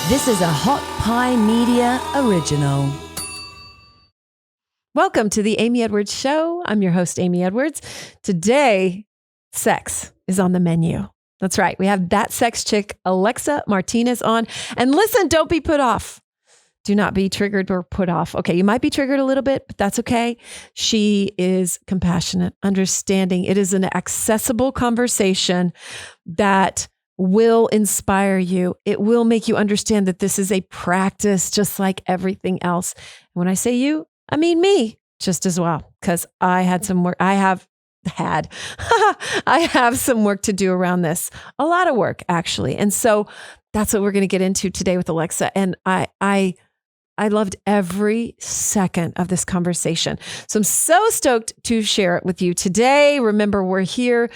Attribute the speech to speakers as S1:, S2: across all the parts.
S1: This is a Hot Pie Media original. Welcome to the Amy Edwards Show. I'm your host, Amy Edwards. Today, sex is on the menu. That's right. We have that sex chick, Alexa Martinez, on. And listen, don't be put off. Do not be triggered or put off. Okay, you might be triggered a little bit, but that's okay. She is compassionate, understanding. It is an accessible conversation that will inspire you. It will make you understand that this is a practice just like everything else. When I say you, I mean me just as well, because I had some work. I have some work to do around this. A lot of work, actually. And so that's what we're going to get into today with Alexa. And I loved every second of this conversation. So I'm so stoked to share it with you today. Remember, we're here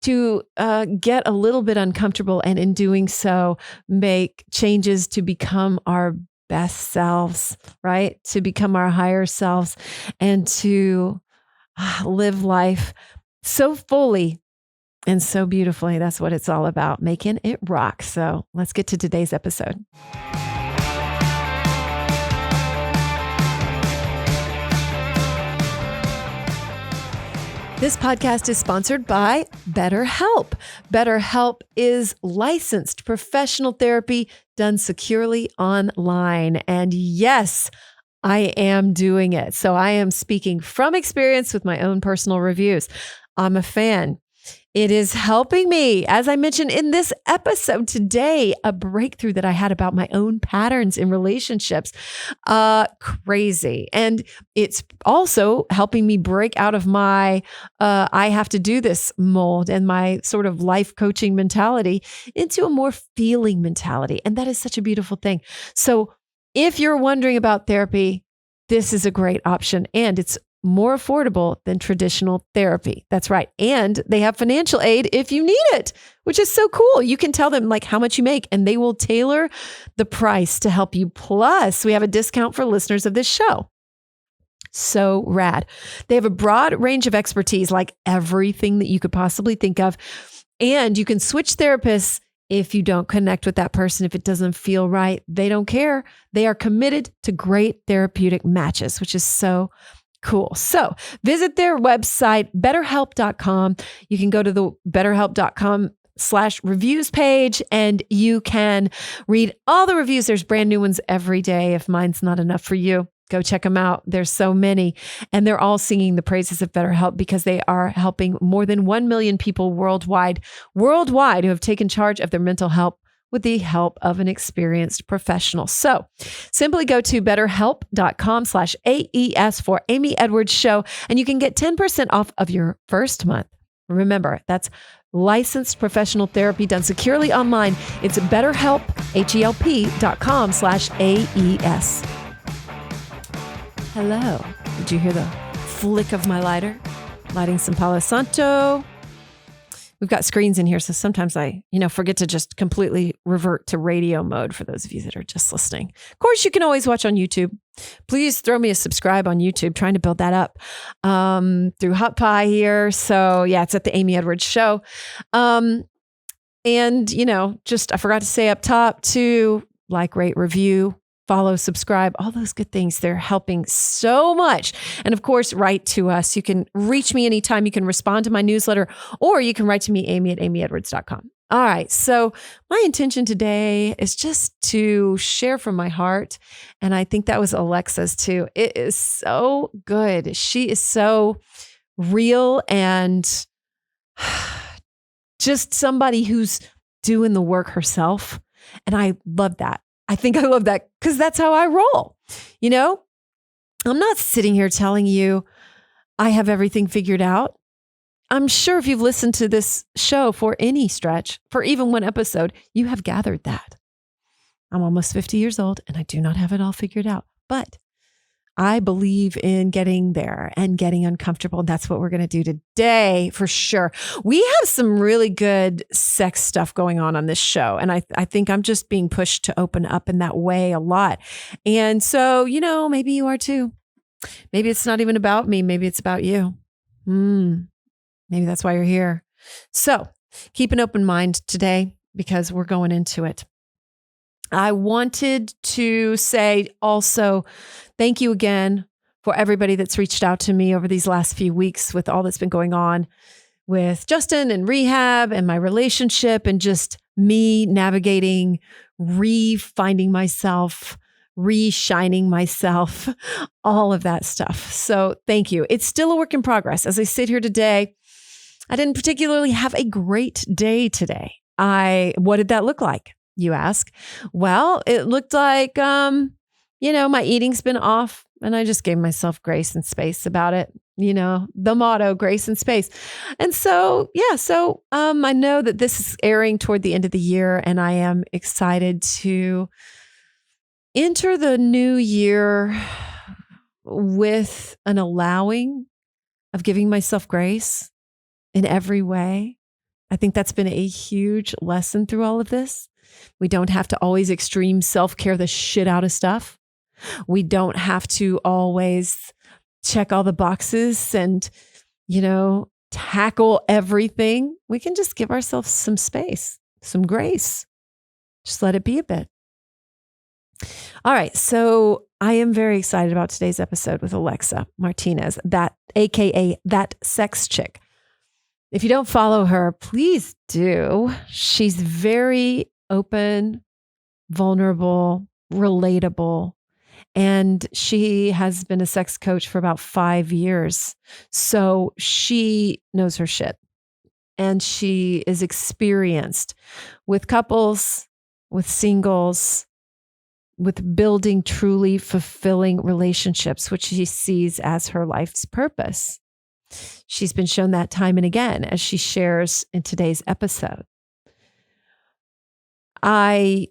S1: to get a little bit uncomfortable, and in doing so, make changes to become our best selves, right? To become our higher selves and to live life so fully and so beautifully. That's what it's all about, making it rock. So let's get to today's episode. This podcast is sponsored by BetterHelp. BetterHelp is licensed professional therapy done securely online. And yes, I am doing it. So I am speaking from experience with my own personal reviews. I'm a fan. It is helping me, as I mentioned in this episode today, a breakthrough that I had about my own patterns in relationships. Crazy. And it's also helping me break out of my, I have to do this mold and my sort of life coaching mentality into a more feeling mentality. And that is such a beautiful thing. So if you're wondering about therapy, this is a great option, and it's more affordable than traditional therapy. That's right. And they have financial aid if you need it, which is so cool. You can tell them like how much you make and they will tailor the price to help you. Plus, we have a discount for listeners of this show. So rad. They have a broad range of expertise, like everything that you could possibly think of. And you can switch therapists if you don't connect with that person, if it doesn't feel right. They don't care. They are committed to great therapeutic matches, which is so cool. So visit their website, betterhelp.com. You can go to the betterhelp.com/reviews page and you can read all the reviews. There's brand new ones every day. If mine's not enough for you, go check them out. There's so many. And they're all singing the praises of BetterHelp because they are helping more than 1 million people worldwide who have taken charge of their mental health with the help of an experienced professional. So simply go to betterhelp.com/AES for Amy Edwards Show, and you can get 10% off of your first month. Remember, that's licensed professional therapy done securely online. It's BetterHelp, HELP.com/AES. Hello. Did you hear the flick of my lighter? Lighting some Palo Santo. We've got screens in here, so sometimes I, forget to just completely revert to radio mode for those of you that are just listening. Of course, you can always watch on YouTube. Please throw me a subscribe on YouTube, trying to build that up through Hot Pie here. So yeah, it's at the Amy Edwards Show. And, I forgot to say up top to like, rate, review, follow, subscribe, all those good things. They're helping so much. And of course, write to us. You can reach me anytime. You can respond to my newsletter, or you can write to me, amy@amyedwards.com. All right. So my intention today is just to share from my heart. And I think that was Alexa's too. It is so good. She is so real and just somebody who's doing the work herself. And I love that. I think I love that because that's how I roll. I'm not sitting here telling you I have everything figured out. I'm sure if you've listened to this show for any stretch, for even one episode, you have gathered that. I'm almost 50 years old and I do not have it all figured out, but I believe in getting there and getting uncomfortable. And that's what we're going to do today for sure. We have some really good sex stuff going on this show. And I think I'm just being pushed to open up in that way a lot. And so, maybe you are too. Maybe it's not even about me. Maybe it's about you. Maybe that's why you're here. So keep an open mind today because we're going into it. I wanted to say also, thank you again for everybody that's reached out to me over these last few weeks with all that's been going on with Justin and rehab and my relationship and just me navigating, re-finding myself, re-shining myself, all of that stuff. So thank you. It's still a work in progress. As I sit here today, I didn't particularly have a great day today. What did that look like, you ask? Well, it looked like, my eating's been off and I just gave myself grace and space about it. The motto, grace and space. And so, I know that this is airing toward the end of the year and I am excited to enter the new year with an allowing of giving myself grace in every way. I think that's been a huge lesson through all of this. We don't have to always extreme self-care the shit out of stuff. We don't have to always check all the boxes and, tackle everything. We can just give ourselves some space, some grace. Just let it be a bit. All right. So I am very excited about today's episode with Alexa Martinez, AKA that sex chick. If you don't follow her, please do. She's very open, vulnerable, relatable, and she has been a sex coach for about 5 years. So she knows her shit, and she is experienced with couples, with singles, with building truly fulfilling relationships, which she sees as her life's purpose. She's been shown that time and again, as she shares in today's episode. I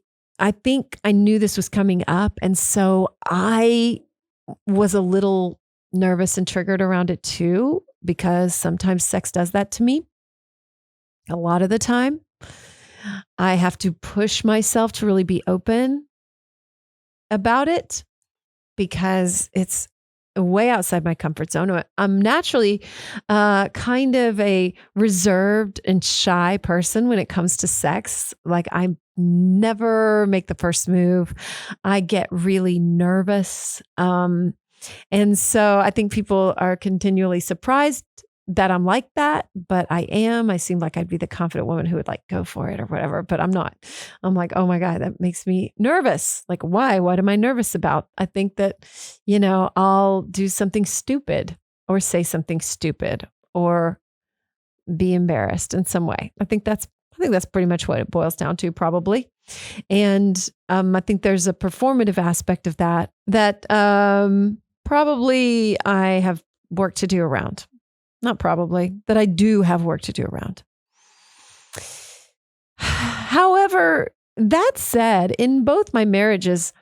S1: think I knew this was coming up, and so I was a little nervous and triggered around it too, because sometimes sex does that to me. A lot of the time, I have to push myself to really be open about it because it's way outside my comfort zone. I'm naturally kind of a reserved and shy person when it comes to sex. Like, I never make the first move. I get really nervous. And so I think people are continually surprised that I'm like that, but I am. I seem like I'd be the confident woman who would like go for it or whatever, but I'm not. I'm like, oh my God, that makes me nervous. Like, why? What am I nervous about? I think that, I'll do something stupid or say something stupid or be embarrassed in some way. I think that's pretty much what it boils down to, probably. And I think there's a performative aspect of that probably I have work to do around. Not probably, that I do have work to do around. However, that said, in both my marriages,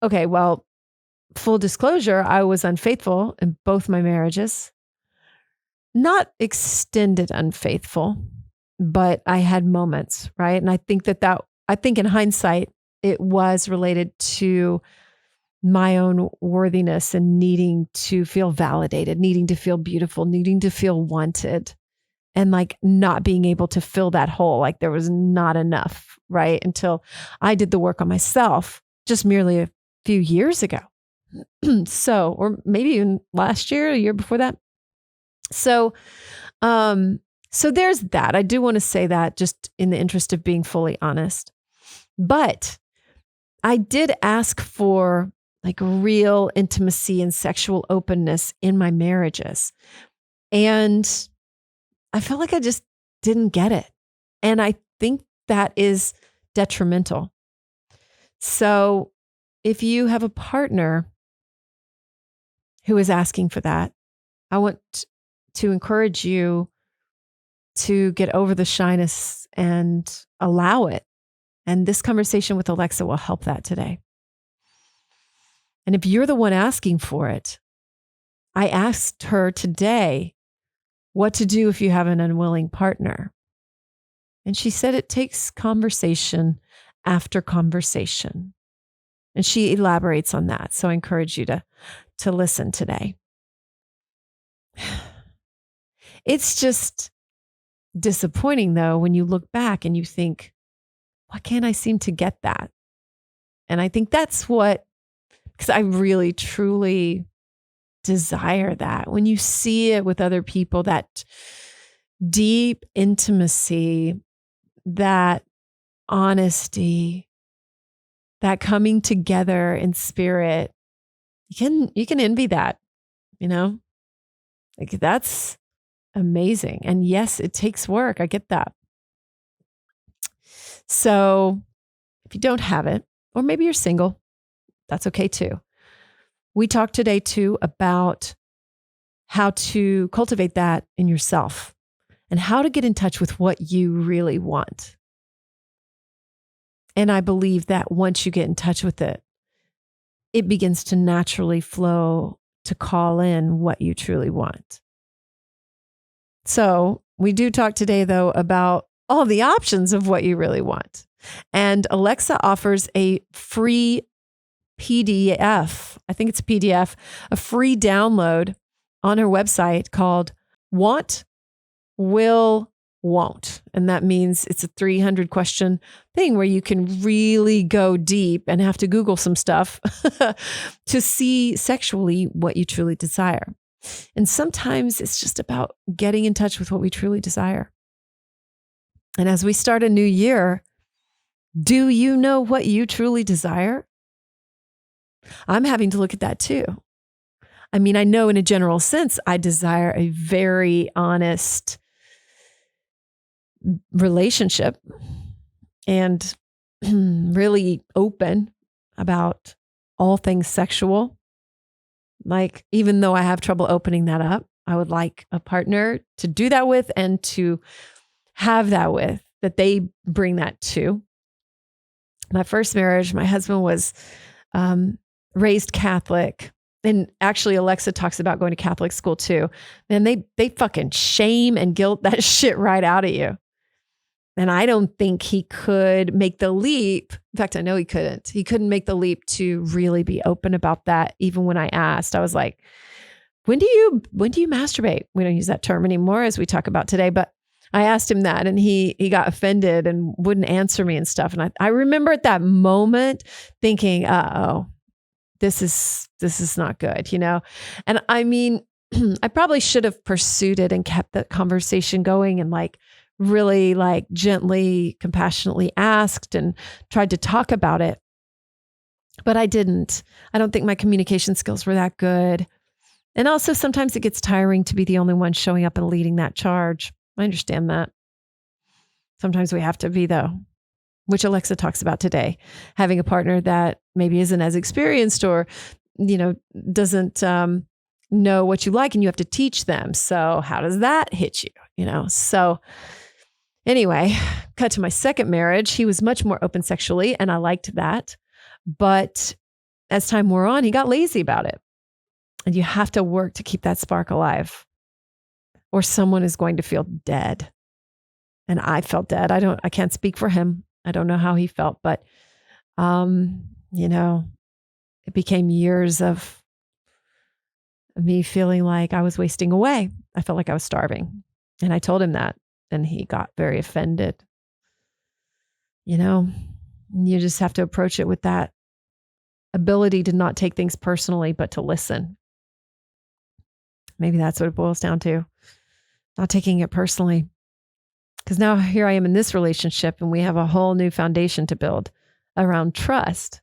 S1: okay, well, full disclosure, I was unfaithful in both my marriages. Not extended unfaithful, but I had moments, right? And I think I think in hindsight, it was related to my own worthiness and needing to feel validated, needing to feel beautiful, needing to feel wanted, and like not being able to fill that hole. Like there was not enough, right? Until I did the work on myself just merely a few years ago. So, or maybe even last year, a year before that. So there's that. I do want to say that just in the interest of being fully honest. But I did ask for like real intimacy and sexual openness in my marriages. And I felt like I just didn't get it. And I think that is detrimental. So if you have a partner who is asking for that, I want to encourage you to get over the shyness and allow it. And this conversation with Alexa will help that today. And if you're the one asking for it, I asked her today what to do if you have an unwilling partner. And she said it takes conversation after conversation. And she elaborates on that. So I encourage you to listen today. It's just disappointing, though, when you look back and you think, why can't I seem to get that? And I think that's because I really, truly desire that. When you see it with other people, that deep intimacy, that honesty, that coming together in spirit, you can envy that, like that's amazing. And yes, it takes work. I get that. So if you don't have it, or maybe you're single, that's okay too. We talked today too about how to cultivate that in yourself and how to get in touch with what you really want. And I believe that once you get in touch with it, it begins to naturally flow to call in what you truly want. So we do talk today, though, about all the options of what you really want. And Alexa offers a free PDF. I think it's a PDF, a free download on her website called Want, Will, Won't. And that means it's a 300 question thing where you can really go deep and have to Google some stuff to see sexually what you truly desire. And sometimes it's just about getting in touch with what we truly desire. And as we start a new year, do you know what you truly desire? I'm having to look at that too. I mean, I know in a general sense, I desire a very honest relationship and really open about all things sexual. Like, even though I have trouble opening that up, I would like a partner to do that with and to have that with, that they bring that to. My first marriage, my husband was raised Catholic. And actually, Alexa talks about going to Catholic school too. And they fucking shame and guilt that shit right out of you. And I don't think he could make the leap. In fact, I know he couldn't. He couldn't make the leap to really be open about that. Even when I asked, I was like, when do you masturbate? We don't use that term anymore as we talk about today, but I asked him that and he got offended and wouldn't answer me and stuff. And I remember at that moment thinking, this is not good, And I mean, I probably should have pursued it and kept the conversation going and really gently, compassionately asked and tried to talk about it. But I didn't. I don't think my communication skills were that good. And also sometimes it gets tiring to be the only one showing up and leading that charge. I understand that. Sometimes we have to be, though, which Alexa talks about today, having a partner that maybe isn't as experienced or, doesn't know what you like and you have to teach them. So how does that hit you? So anyway, cut to my second marriage. He was much more open sexually and I liked that. But as time wore on, he got lazy about it. And you have to work to keep that spark alive or someone is going to feel dead. And I felt dead. I can't speak for him. I don't know how he felt, but, it became years of me feeling like I was wasting away. I felt like I was starving. And I told him that and he got very offended. You just have to approach it with that ability to not take things personally, but to listen. Maybe that's what it boils down to. Not taking it personally. Because now here I am in this relationship and we have a whole new foundation to build around trust.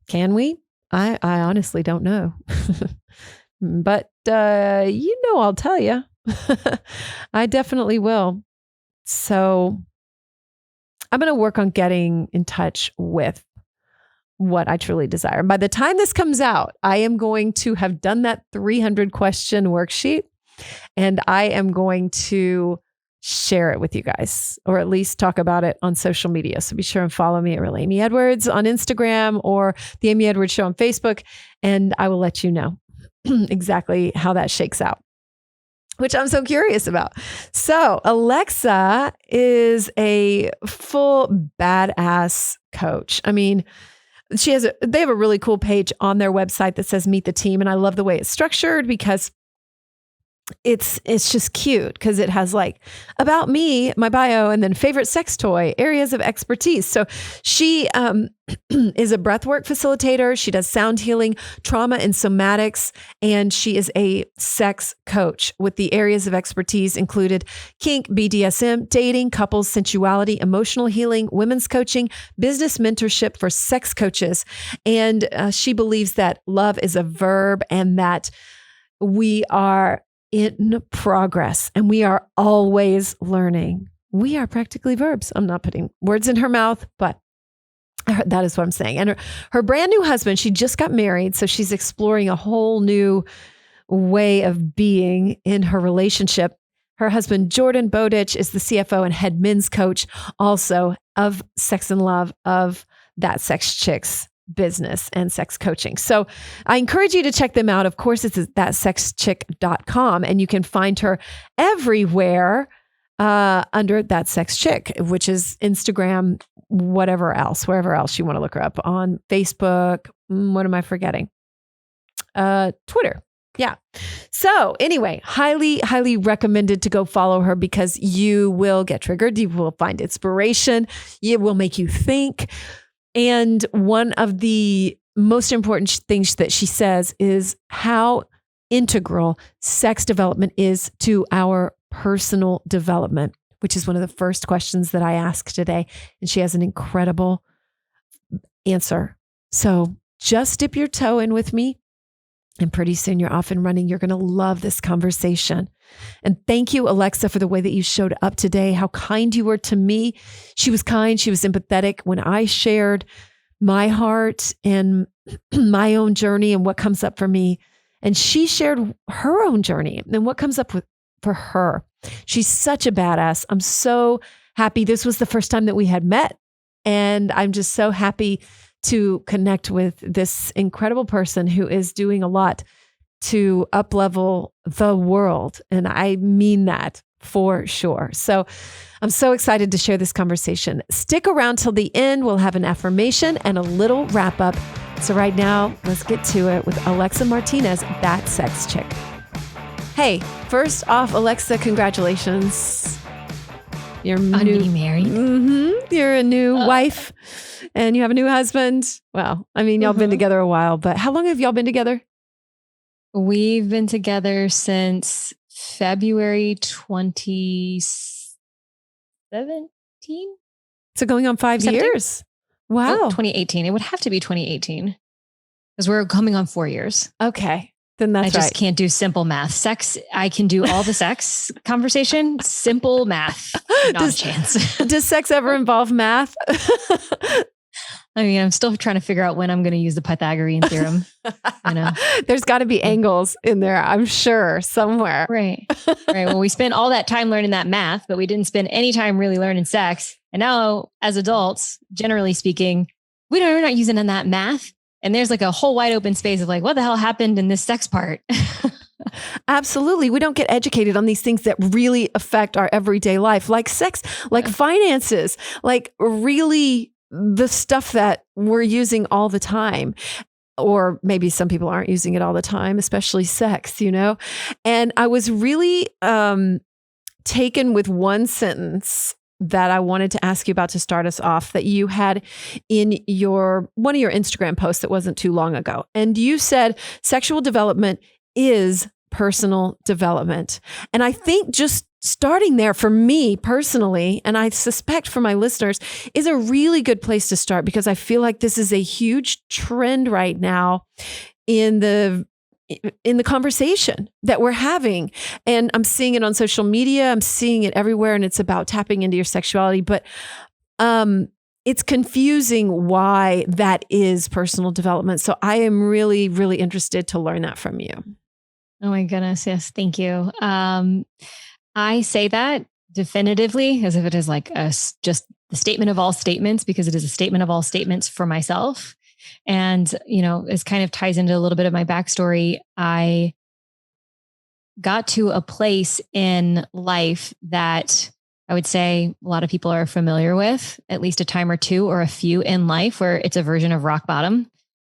S1: Can we? I honestly don't know. But, I'll tell you. I definitely will. So I'm going to work on getting in touch with what I truly desire. By the time this comes out, I am going to have done that 300 question worksheet and I am going to share it with you guys, or at least talk about it on social media. So be sure and follow me at Real Amy Edwards on Instagram or The Amy Edwards Show on Facebook. And I will let you know exactly how that shakes out, which I'm so curious about. So Alexa is a full badass coach. I mean, they have a really cool page on their website that says Meet the Team. And I love the way it's structured because it's just cute because it has like about me, my bio, and then favorite sex toy, areas of expertise. So she is a breathwork facilitator. She does sound healing, trauma and somatics, and she is a sex coach with the areas of expertise included kink, BDSM, dating, couples, sensuality, emotional healing, women's coaching, business mentorship for sex coaches. And she believes that love is a verb and that we are in progress and we are always learning. We are practically verbs. I'm not putting words in her mouth, but that is what I'm saying. And her brand new husband, she just got married. So she's exploring a whole new way of being in her relationship. Her husband, Jordan Bowditch, is the CFO and head men's coach also of Sex and Love of That Sex Chicks business and sex coaching. So I encourage you to check them out. Of course, it's thatsexchick.com, and you can find her everywhere under That Sex Chick, which is Instagram, wherever else you want to look her up on Facebook. What am I forgetting? Twitter. Yeah. So anyway, highly, highly recommended to go follow her because you will get triggered. You will find inspiration. It will make you think. And one of the most important things that she says is how integral sex development is to our personal development, which is one of the first questions that I asked today. And she has an incredible answer. So just dip your toe in with me. And pretty soon you're off and running. You're going to love this conversation. And thank you, Alexa, for the way that you showed up today, how kind you were to me. She was kind. She was empathetic when I shared my heart and my own journey and what comes up for me. And she shared her own journey and what comes up for her. She's such a badass. I'm so happy. This was the first time that we had met. And I'm just so happy to connect with this incredible person who is doing a lot to up-level the world. And I mean that for sure. So I'm so excited to share this conversation. Stick around till the end. We'll have an affirmation and a little wrap up. So right now, let's get to it with Alexa Martinez, That Sex Chick. Hey, first off, Alexa, congratulations. You're
S2: getting married.
S1: You're a new wife and you have a new husband. Well, I mean, y'all been together a while, but how long have y'all been together?
S2: We've been together since February 2017.
S1: So going on 5 years. Wow.
S2: Oh, 2018. It would have to be 2018 because we're coming on 4 years.
S1: Okay. Then that's right.
S2: I just can't do simple math. Sex, I can do all the sex conversation. Simple math, not a chance.
S1: Does sex ever involve math?
S2: I mean, I'm still trying to figure out when I'm going to use the Pythagorean theorem. You know,
S1: there's got to be angles in there, I'm sure, somewhere.
S2: Right. Right. Well, we spent all that time learning that math, but we didn't spend any time really learning sex. And now, as adults, generally speaking, we're not using that math. And there's like a whole wide open space of like, what the hell happened in this sex part?
S1: Absolutely. We don't get educated on these things that really affect our everyday life, like sex, like finances, like really the stuff that we're using all the time. Or maybe some people aren't using it all the time, especially sex, you know? And I was really taken with one sentence that I wanted to ask you about to start us off that you had in one of your Instagram posts that wasn't too long ago. And you said sexual development is personal development. And I think just starting there for me personally, and I suspect for my listeners, is a really good place to start because I feel like this is a huge trend right now in the conversation that we're having. And I'm seeing it on social media. I'm seeing it everywhere. And it's about tapping into your sexuality. But it's confusing why that is personal development. So I am really, really interested to learn that from you.
S2: Oh my goodness. Yes. Thank you. I say that definitively as if it is like just the statement of all statements, because it is a statement of all statements for myself. And, you know, it kind of ties into a little bit of my backstory. I got to a place in life that I would say a lot of people are familiar with, at least a time or two or a few in life where it's a version of rock bottom.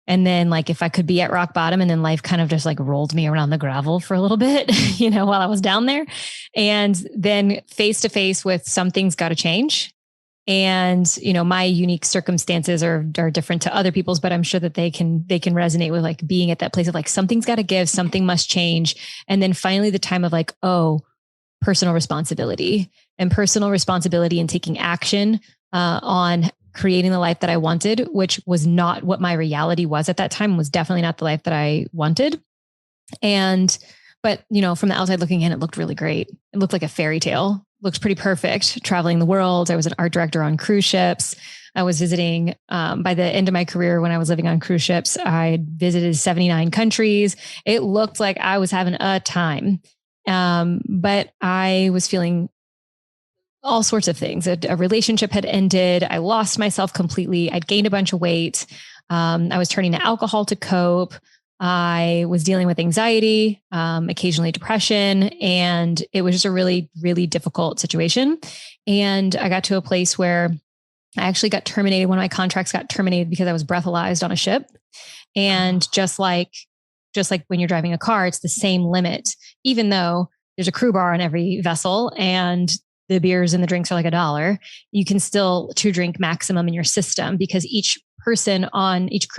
S2: And then like, if I could be at rock bottom, and then life kind of just like rolled me around the gravel for a little bit, while I was down there. And then face to face with something's got to change. And, my unique circumstances are different to other people's, but I'm sure that they can resonate with like being at that place of like, something's got to give, something must change. And then finally the time of like, personal responsibility and taking action on creating the life that I wanted, which was not what my reality was at that time, was definitely not the life that I wanted. But from the outside looking in, it looked really great. It looked like a fairy tale. Looked pretty perfect. Traveling the world. I was an art director on cruise ships. I was visiting, by the end of my career, when I was living on cruise ships, I visited 79 countries. It looked like I was having a time. But I was feeling all sorts of things. A relationship had ended. I lost myself completely. I'd gained a bunch of weight. I was turning to alcohol to cope. I was dealing with anxiety, occasionally depression, and it was just a really, really difficult situation. And I got to a place where I actually got terminated. One of my contracts got terminated because I was breathalyzed on a ship. And just like when you're driving a car, it's the same limit, even though there's a crew bar on every vessel and the beers and the drinks are like $1, you can still drink maximum in your system, because each crew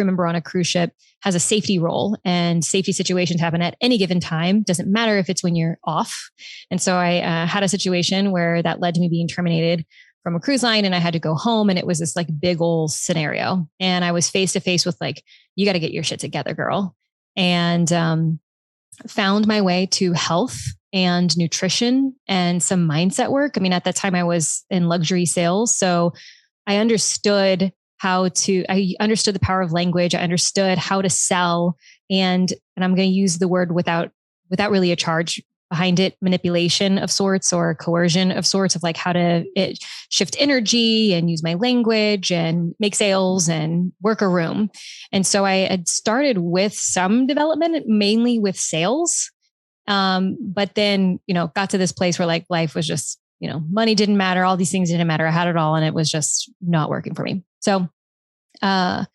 S2: member on a cruise ship has a safety role, and safety situations happen at any given time. Doesn't matter if it's when you're off. And so I had a situation where that led to me being terminated from a cruise line, and I had to go home, and it was this like big old scenario. And I was face to face with like, you got to get your shit together, girl. And found my way to health and nutrition and some mindset work. I mean, at that time I was in luxury sales. So I understood the power of language. I understood how to sell, and I'm going to use the word without really a charge behind it, manipulation of sorts or coercion of sorts, of like how to shift energy and use my language and make sales and work a room. And so I had started with some development, mainly with sales. But then, got to this place where like life was just, money didn't matter. All these things didn't matter. I had it all, and it was just not working for me. So, wound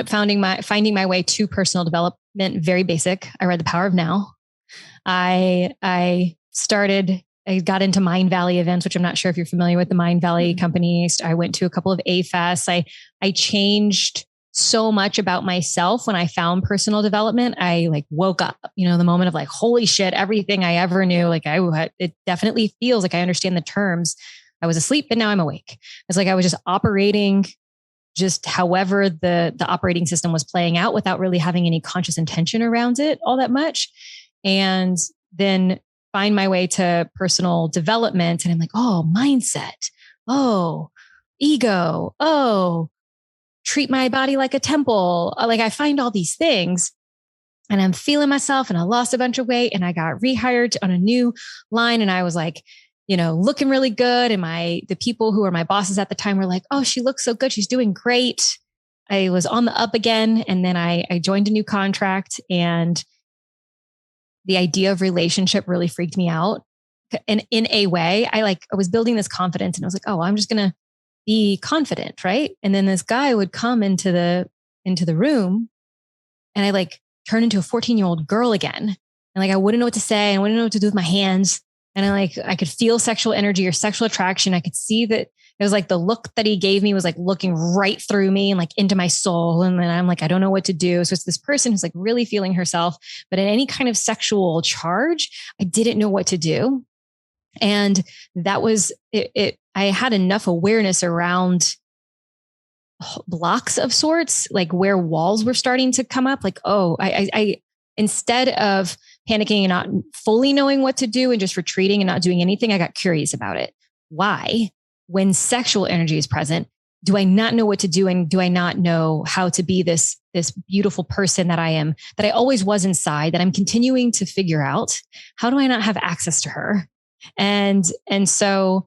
S2: up finding my way to personal development. Very basic. I read The Power of Now. I got into Mind Valley events, which I'm not sure if you're familiar with the Mind Valley companies. I went to a couple of A-Fests. I changed so much about myself when I found personal development. I like woke up, the moment of like, holy shit, everything I ever knew. Like it definitely feels like I understand the terms. I was asleep, but now I'm awake. It's like I was just operating just however the operating system was playing out, without really having any conscious intention around it all that much. And then find my way to personal development. And I'm like, oh, mindset. Oh, ego. Oh, treat my body like a temple. Like I find all these things, and I'm feeling myself, and I lost a bunch of weight, and I got rehired on a new line. And I was like, looking really good. And the people who were my bosses at the time were like, oh, she looks so good. She's doing great. I was on the up again. And then I joined a new contract, and the idea of relationship really freaked me out. And in a way, I was building this confidence, and I was like, oh, I'm just going to be confident. Right. And then this guy would come into the room, and I like turn into a 14-year-old girl again. And like, I wouldn't know what to say. I wouldn't know what to do with my hands. And I could feel sexual energy or sexual attraction. I could see that it was like the look that he gave me was like looking right through me and like into my soul. And then I'm like, I don't know what to do. So it's this person who's like really feeling herself, but in any kind of sexual charge, I didn't know what to do. And that was it. I had enough awareness around blocks of sorts, like where walls were starting to come up. Like, oh, I instead of panicking and not fully knowing what to do and just retreating and not doing anything, I got curious about it. Why? When sexual energy is present, do I not know what to do? And do I not know how to be this beautiful person that I am, that I always was inside, that I'm continuing to figure out? How do I not have access to her? And so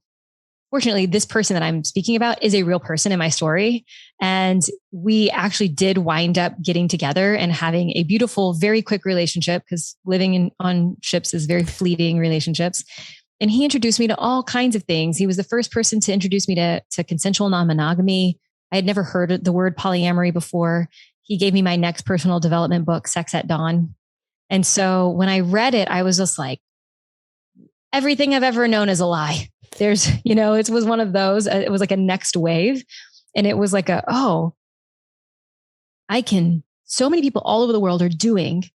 S2: fortunately, this person that I'm speaking about is a real person in my story. And we actually did wind up getting together and having a beautiful, very quick relationship, because living on ships is very fleeting relationships. And he introduced me to all kinds of things. He was the first person to introduce me to consensual non-monogamy. I had never heard the word polyamory before. he gave me my next personal development book, Sex at Dawn. And so when I read it, I was just like, everything I've ever known is a lie. There's, it was one of those, it was like a next wave. And it was like so many people all over the world are doing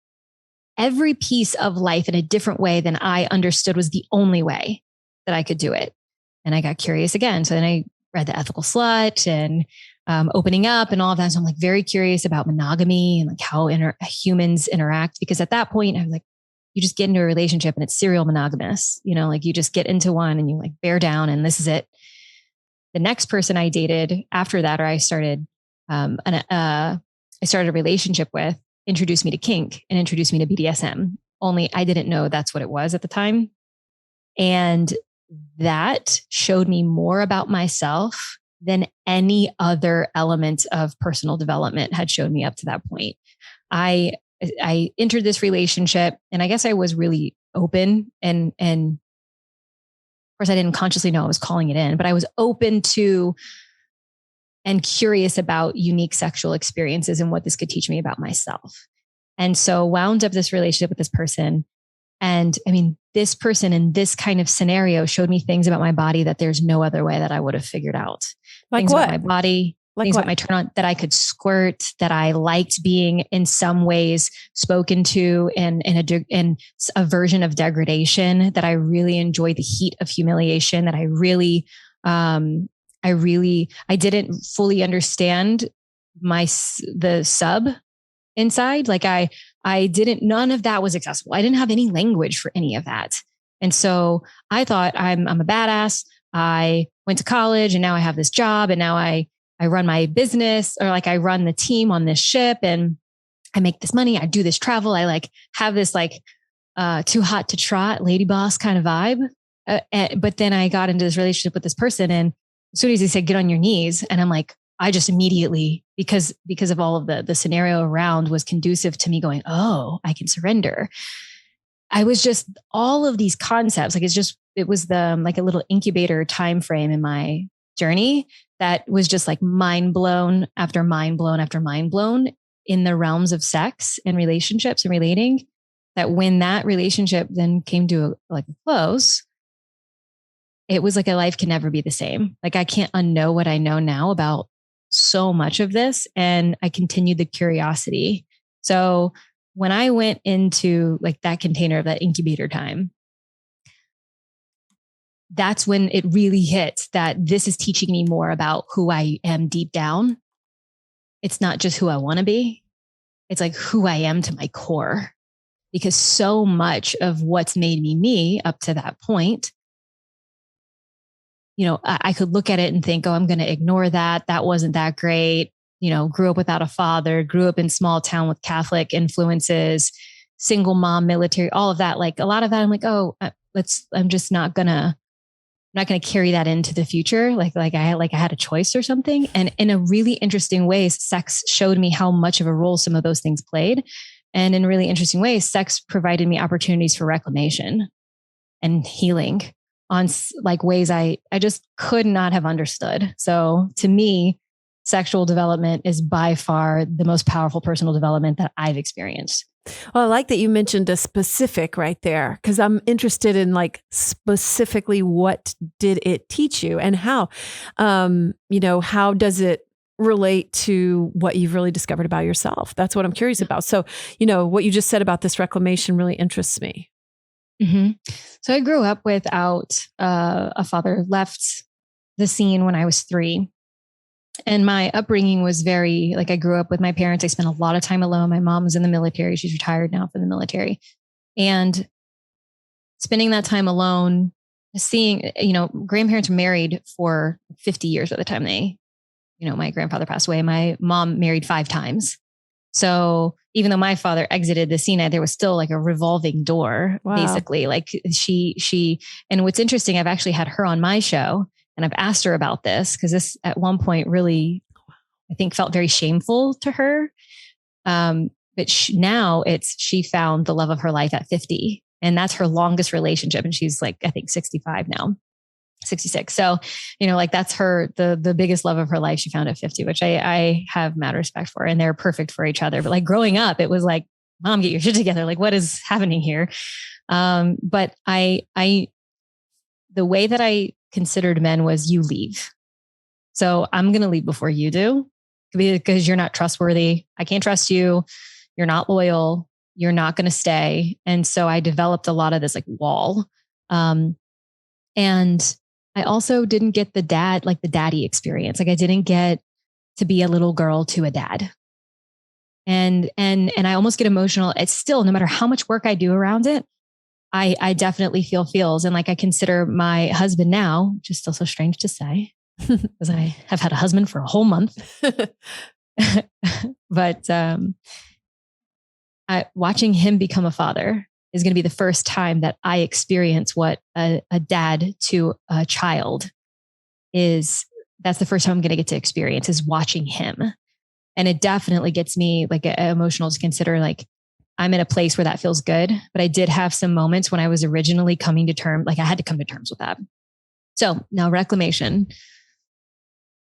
S2: every piece of life in a different way than I understood was the only way that I could do it. And I got curious again. So then I read The Ethical Slut and opening up and all of that. So I'm like very curious about monogamy and like how humans interact, because at that point I was like, you just get into a relationship and it's serial monogamous, like you just get into one and you like bear down and this is it. The next person I dated after that, or I started a relationship with, introduced me to kink and introduced me to BDSM. Only I didn't know that's what it was at the time. And that showed me more about myself than any other element of personal development had shown me up to that point. I entered this relationship and I guess I was really open and of course I didn't consciously know I was calling it in, but I was open to and curious about unique sexual experiences and what this could teach me about myself. And so wound up this relationship with this person. And I mean, this person in this kind of scenario showed me things about my body that there's no other way that I would have figured out.
S1: Like
S2: things
S1: what?
S2: About my body,
S1: like
S2: things
S1: what?
S2: about my turn on, that I could squirt, that I liked being in some ways spoken to in a version of degradation, that I really enjoyed the heat of humiliation, that I didn't fully understand the sub inside. Like none of that was accessible. I didn't have any language for any of that. And so I thought I'm a badass. I went to college and now I have this job and now I run my business, or like I run the team on this ship and I make this money. I do this travel. I like have this like too hot to trot lady boss kind of vibe. But then I got into this relationship with this person, and as soon as he said, get on your knees. And I'm like, I just immediately, because of all of the scenario around was conducive to me going, oh, I can surrender. I was just all of these concepts. Like it was like a little incubator time frame in my journey that was just like mind blown after mind blown after mind blown in the realms of sex and relationships and relating, that when that relationship then came to a close, it was like a life can never be the same. Like I can't unknow what I know now about so much of this. And I continued the curiosity. So when I went into like that container of that incubator time, that's when it really hit that this is teaching me more about who I am deep down. It's not just who I want to be. It's like who I am to my core, because so much of what's made me up to that point, I could look at it and think, oh, I'm going to ignore that. That wasn't that great. Grew up without a father, grew up in small town with Catholic influences, single mom, military, all of that. Like a lot of that, I'm like, oh, I'm just not gonna carry that into the future. Like I had a choice or something. And in a really interesting way, sex showed me how much of a role some of those things played. And in really interesting ways, sex provided me opportunities for reclamation and healing on like ways I just could not have understood. So to me, sexual development is by far the most powerful personal development that I've experienced.
S1: Well, I like that you mentioned a specific right there, because I'm interested in like specifically what did it teach you and how, how does it relate to what you've really discovered about yourself? That's what I'm curious about. So, what you just said about this reclamation really interests me.
S2: Mm-hmm. So I grew up without a father, left the scene when I was 3. And my upbringing was very, like I grew up with my parents. I spent a lot of time alone. My mom was in the military. She's retired now from the military. And spending that time alone, seeing, grandparents were married for 50 years by the time my grandfather passed away. My mom married 5 times. So even though my father exited the scene, there was still like a revolving door, wow. Basically. Like she, and what's interesting, I've actually had her on my show and I've asked her about this because this at one point really, I think felt very shameful to her. But now she found the love of her life at 50 and that's her longest relationship. And she's like, I think 65 now. 66. So, like that's the biggest love of her life. She found at 50, which I have mad respect for, and they're perfect for each other. But like growing up, it was like, Mom, get your shit together. Like, what is happening here? But the way that I considered men was, you leave. So I'm going to leave before you do, because you're not trustworthy. I can't trust you. You're not loyal. You're not going to stay. And so I developed a lot of this like wall. And I also didn't get the daddy experience. Like I didn't get to be a little girl to a dad. And I almost get emotional. It's still, no matter how much work I do around it, I definitely feel feels. And like I consider my husband now, which is still so strange to say, because I have had a husband for a whole month. But watching him become a father is going to be the first time that I experience what a dad to a child is. That's the first time I'm going to get to experience, is watching him. And it definitely gets me like emotional to consider, like I'm in a place where that feels good. But I did have some moments when I was originally coming to terms, like I had to come to terms with that. So now reclamation.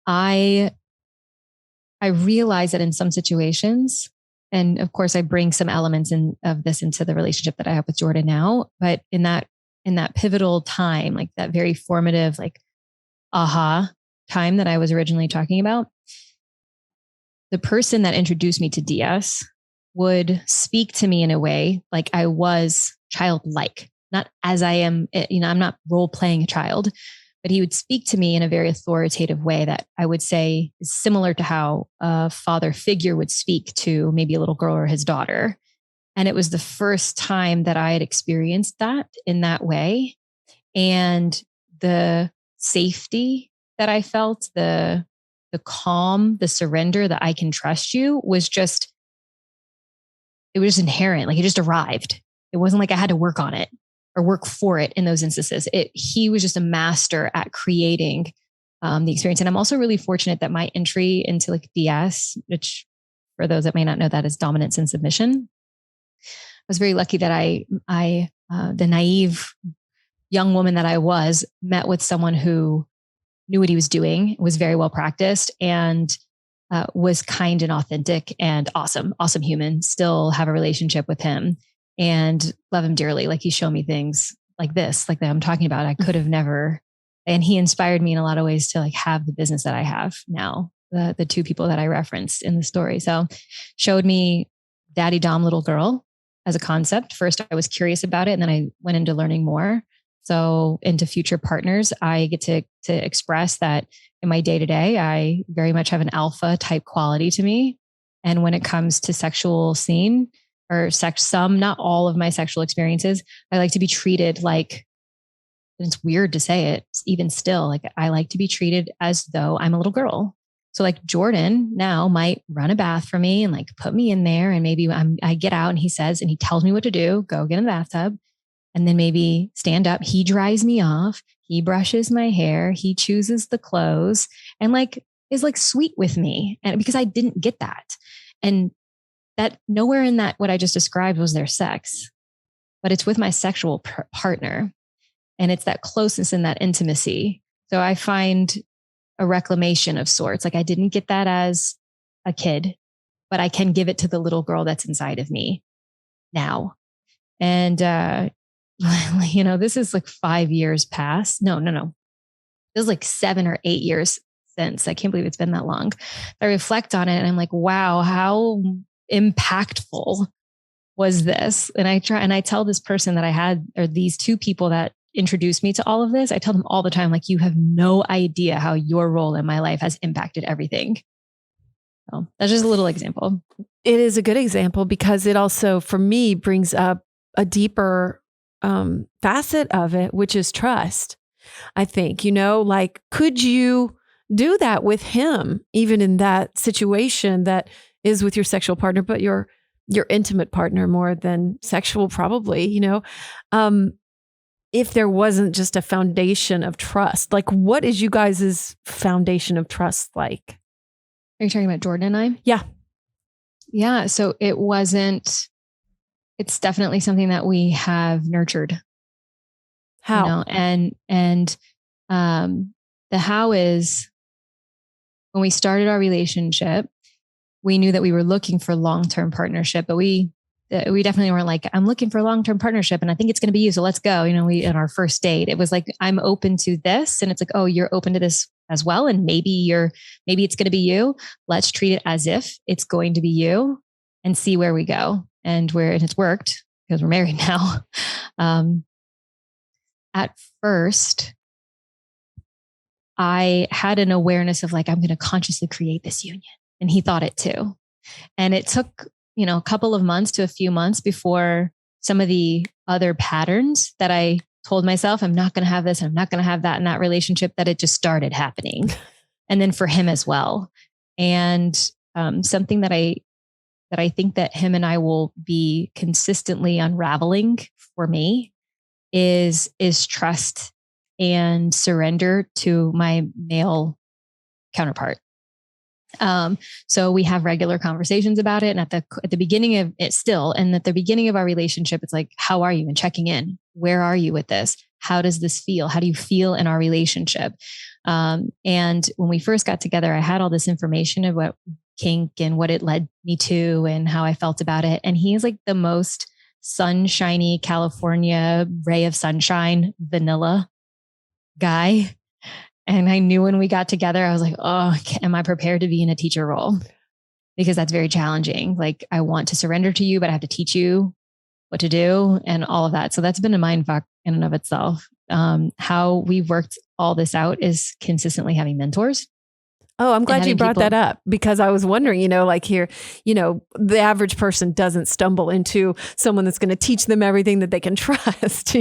S2: I realize that in some situations, and of course I bring some elements of this into the relationship that I have with Jordan now, but in that pivotal time, like that very formative, like aha time that I was originally talking about, the person that introduced me to DS would speak to me in a way like I was childlike, not as I am, I'm not role playing a child, but he would speak to me in a very authoritative way that I would say is similar to how a father figure would speak to maybe a little girl or his daughter. And it was the first time that I had experienced that in that way. And the safety that I felt, the calm, the surrender, that I can trust you, was just inherent. Like it just arrived. It wasn't like I had to work on it or work for it in those instances. He was just a master at creating the experience. And I'm also really fortunate that my entry into like DS, which for those that may not know, that is dominance and submission. I was very lucky that I the naive young woman that I was, met with someone who knew what he was doing, was very well practiced, and was kind and authentic and awesome human. Still have a relationship with him and love him dearly. Like he showed me things like this, like that I'm talking about. I could have never, and he inspired me in a lot of ways to like have the business that I have now. The two people that I referenced in the story. So showed me daddy dom little girl as a concept. First, I was curious about it, and then I went into learning more. So into future partners, I get to express that in my day-to-day, I very much have an alpha type quality to me. And when it comes to sexual scene or not all of my sexual experiences, I like to be treated like, and it's weird to say it even still, like I like to be treated as though I'm a little girl. So like Jordan now might run a bath for me and like put me in there. And maybe I get out and he tells me what to do, go get in the bathtub. And then maybe stand up. He dries me off. He brushes my hair. He chooses the clothes and like is like sweet with me. And because I didn't get that, and that nowhere in that, what I just described was their sex, but it's with my sexual partner. And it's that closeness and that intimacy. So I find a reclamation of sorts. Like I didn't get that as a kid, but I can give it to the little girl that's inside of me now. And, this is like 5 years past. No. This is like 7 or 8 years since. I can't believe it's been that long. I reflect on it and I'm like, wow, how impactful was this? And I tell this person that I had, or these two people that introduced me to all of this, I tell them all the time, like, you have no idea how your role in my life has impacted everything. So that's just a little example.
S1: It is a good example because it also, for me, brings up a deeper facet of it, which is trust. I think, like, could you do that with him, even in that situation that is with your sexual partner, but your intimate partner more than sexual, probably, if there wasn't just a foundation of trust? Like, what is you guys' foundation of trust like?
S2: Are you talking about Jordan and I?
S1: Yeah.
S2: Yeah. So it's definitely something that we have nurtured.
S1: How?
S2: And The how is when we started our relationship, we knew that we were looking for long-term partnership, but we definitely weren't like, I'm looking for a long-term partnership and I think it's going to be you. So let's go. We, in our first date, it was like, I'm open to this. And it's like, oh, you're open to this as well. And maybe it's going to be you. Let's treat it as if it's going to be you and see where we go. And it's worked because we're married now. At first, I had an awareness of like, I'm going to consciously create this union. And he thought it too. And it took, a couple of months to a few months before some of the other patterns that I told myself, I'm not going to have this, I'm not going to have that in that relationship, that it just started happening. And then for him as well. And something that I think that him and I will be consistently unraveling for me is trust and surrender to my male counterpart. So we have regular conversations about it. And at the beginning of it still, and at the beginning of our relationship, it's like, how are you? And checking in. Where are you with this? How does this feel? How do you feel in our relationship? And when we first got together, I had all this information of what kink and what it led me to and how I felt about it. And he is like the most sunshiny California ray of sunshine, vanilla guy. And I knew when we got together, I was like, oh, am I prepared to be in a teacher role? Because that's very challenging. Like, I want to surrender to you, but I have to teach you what to do and all of that. So that's been a mind fuck in and of itself. How we worked all this out is consistently having mentors.
S1: Oh, I'm glad you brought that up, because I was wondering, like here, the average person doesn't stumble into someone that's going to teach them everything that they can trust,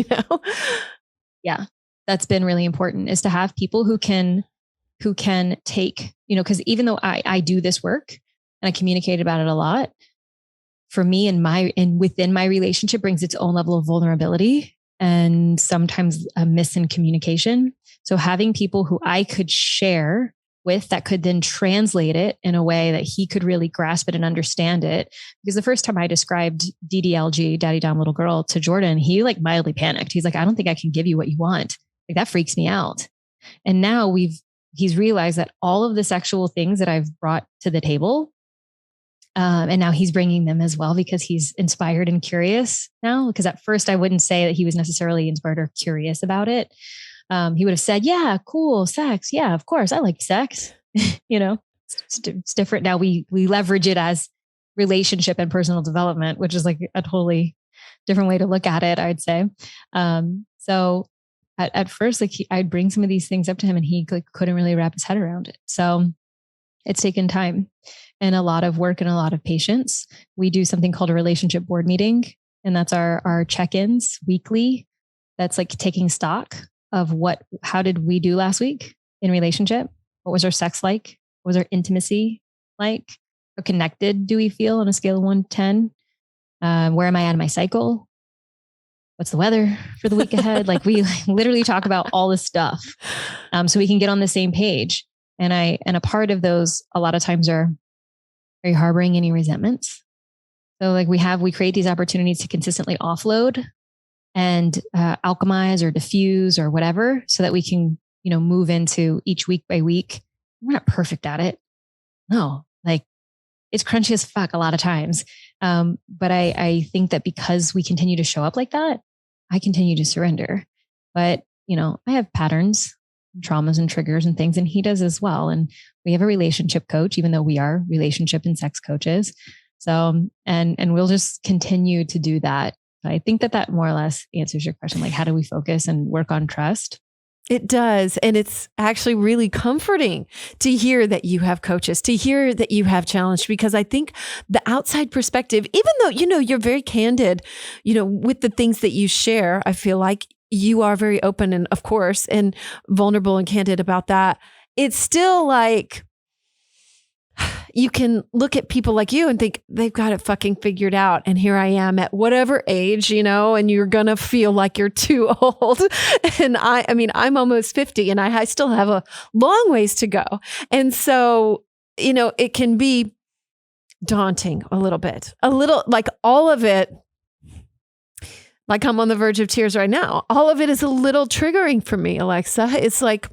S2: Yeah. That's been really important, is to have people who can take, because even though I do this work and I communicate about it a lot, for me and within my relationship brings its own level of vulnerability and sometimes a miss in communication. So having people who I could share with that could then translate it in a way that he could really grasp it and understand it. Because the first time I described DDLG, Daddy Down Little Girl, to Jordan, he like mildly panicked. He's like, I don't think I can give you what you want. Like, that freaks me out. And now he's realized that all of the sexual things that I've brought to the table, and now he's bringing them as well, because he's inspired and curious now. Because at first I wouldn't say that he was necessarily inspired or curious about it. He would have said, yeah, cool, sex. Yeah, of course. I like sex. It's different now. We leverage it as relationship and personal development, which is like a totally different way to look at it, I'd say. So at first, like I'd bring some of these things up to him and he couldn't really wrap his head around it. So it's taken time and a lot of work and a lot of patience. We do something called a relationship board meeting, and that's our check-ins weekly. That's like taking stock of how did we do last week in relationship? What was our sex like? What was our intimacy like? How connected do we feel on a scale of 1 to 10? Where am I at in my cycle? What's the weather for the week ahead? Like, we literally talk about all this stuff, so we can get on the same page. And a part of those a lot of times are you harboring any resentments? So like we create these opportunities to consistently offload and alchemize or diffuse or whatever, so that we can, move into each week by week. We're not perfect at it. No, like it's crunchy as fuck a lot of times. But I think that because we continue to show up like that, I continue to surrender. But, I have patterns, traumas and triggers and things, and he does as well. And we have a relationship coach, even though we are relationship and sex coaches. So, and we'll just continue to do that. But I think that more or less answers your question. Like, how do we focus and work on trust?
S1: It does. And it's actually really comforting to hear that you have coaches, to hear that you have challenged, because I think the outside perspective, even though, you're very candid, with the things that you share, I feel like you are very open and, of course, and vulnerable and candid about that. It's still like, you can look at people like you and think they've got it fucking figured out. And here I am at whatever age, and you're going to feel like you're too old. And I'm almost 50 and I still have a long ways to go. And so, it can be daunting a little like all of it. Like I'm on the verge of tears right now. All of it is a little triggering for me, Alexa. It's like,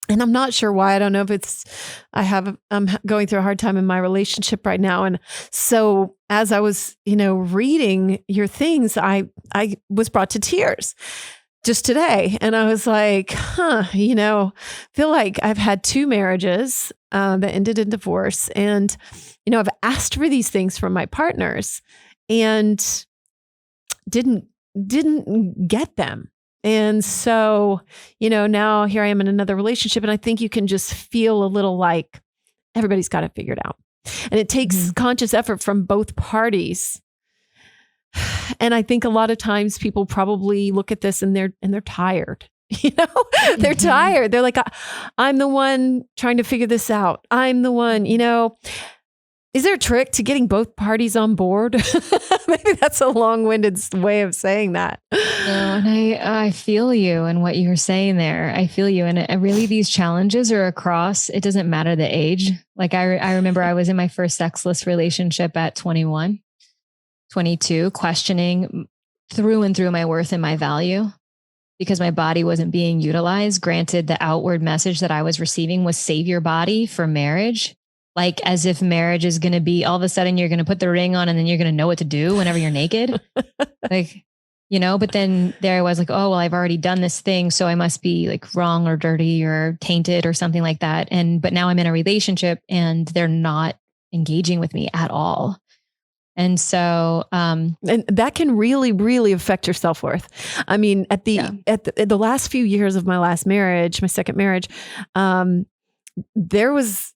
S1: and I'm not sure why. I don't know if it's, I'm going through a hard time in my relationship right now. And so as I was, reading your things, I was brought to tears just today. And I was like, feel like I've had 2 marriages that ended in divorce. And, I've asked for these things from my partners and didn't get them. And so, now here I am in another relationship, and I think you can just feel a little like everybody's got it figured out. And it takes conscious effort from both parties. And I think a lot of times people probably look at this and they're tired. They're tired. They're like, I'm the one trying to figure this out. I'm the one, Is there a trick to getting both parties on board? Maybe that's a long-winded way of saying that.
S2: No, and I feel you and what you're saying there. I feel you. And really these challenges are across, it doesn't matter the age. Like I remember I was in my first sexless relationship at 21, 22, questioning through and through my worth and my value because my body wasn't being utilized. Granted, the outward message that I was receiving was save your body for marriage. Like as if marriage is going to be all of a sudden you're going to put the ring on and then you're going to know what to do whenever you're naked. But then there I was like, oh, well, I've already done this thing. So I must be like wrong or dirty or tainted or something like that. But now I'm in a relationship and they're not engaging with me at all. And so, and
S1: that can really, really affect your self-worth. I mean, at the last few years of my last marriage, my second marriage, there was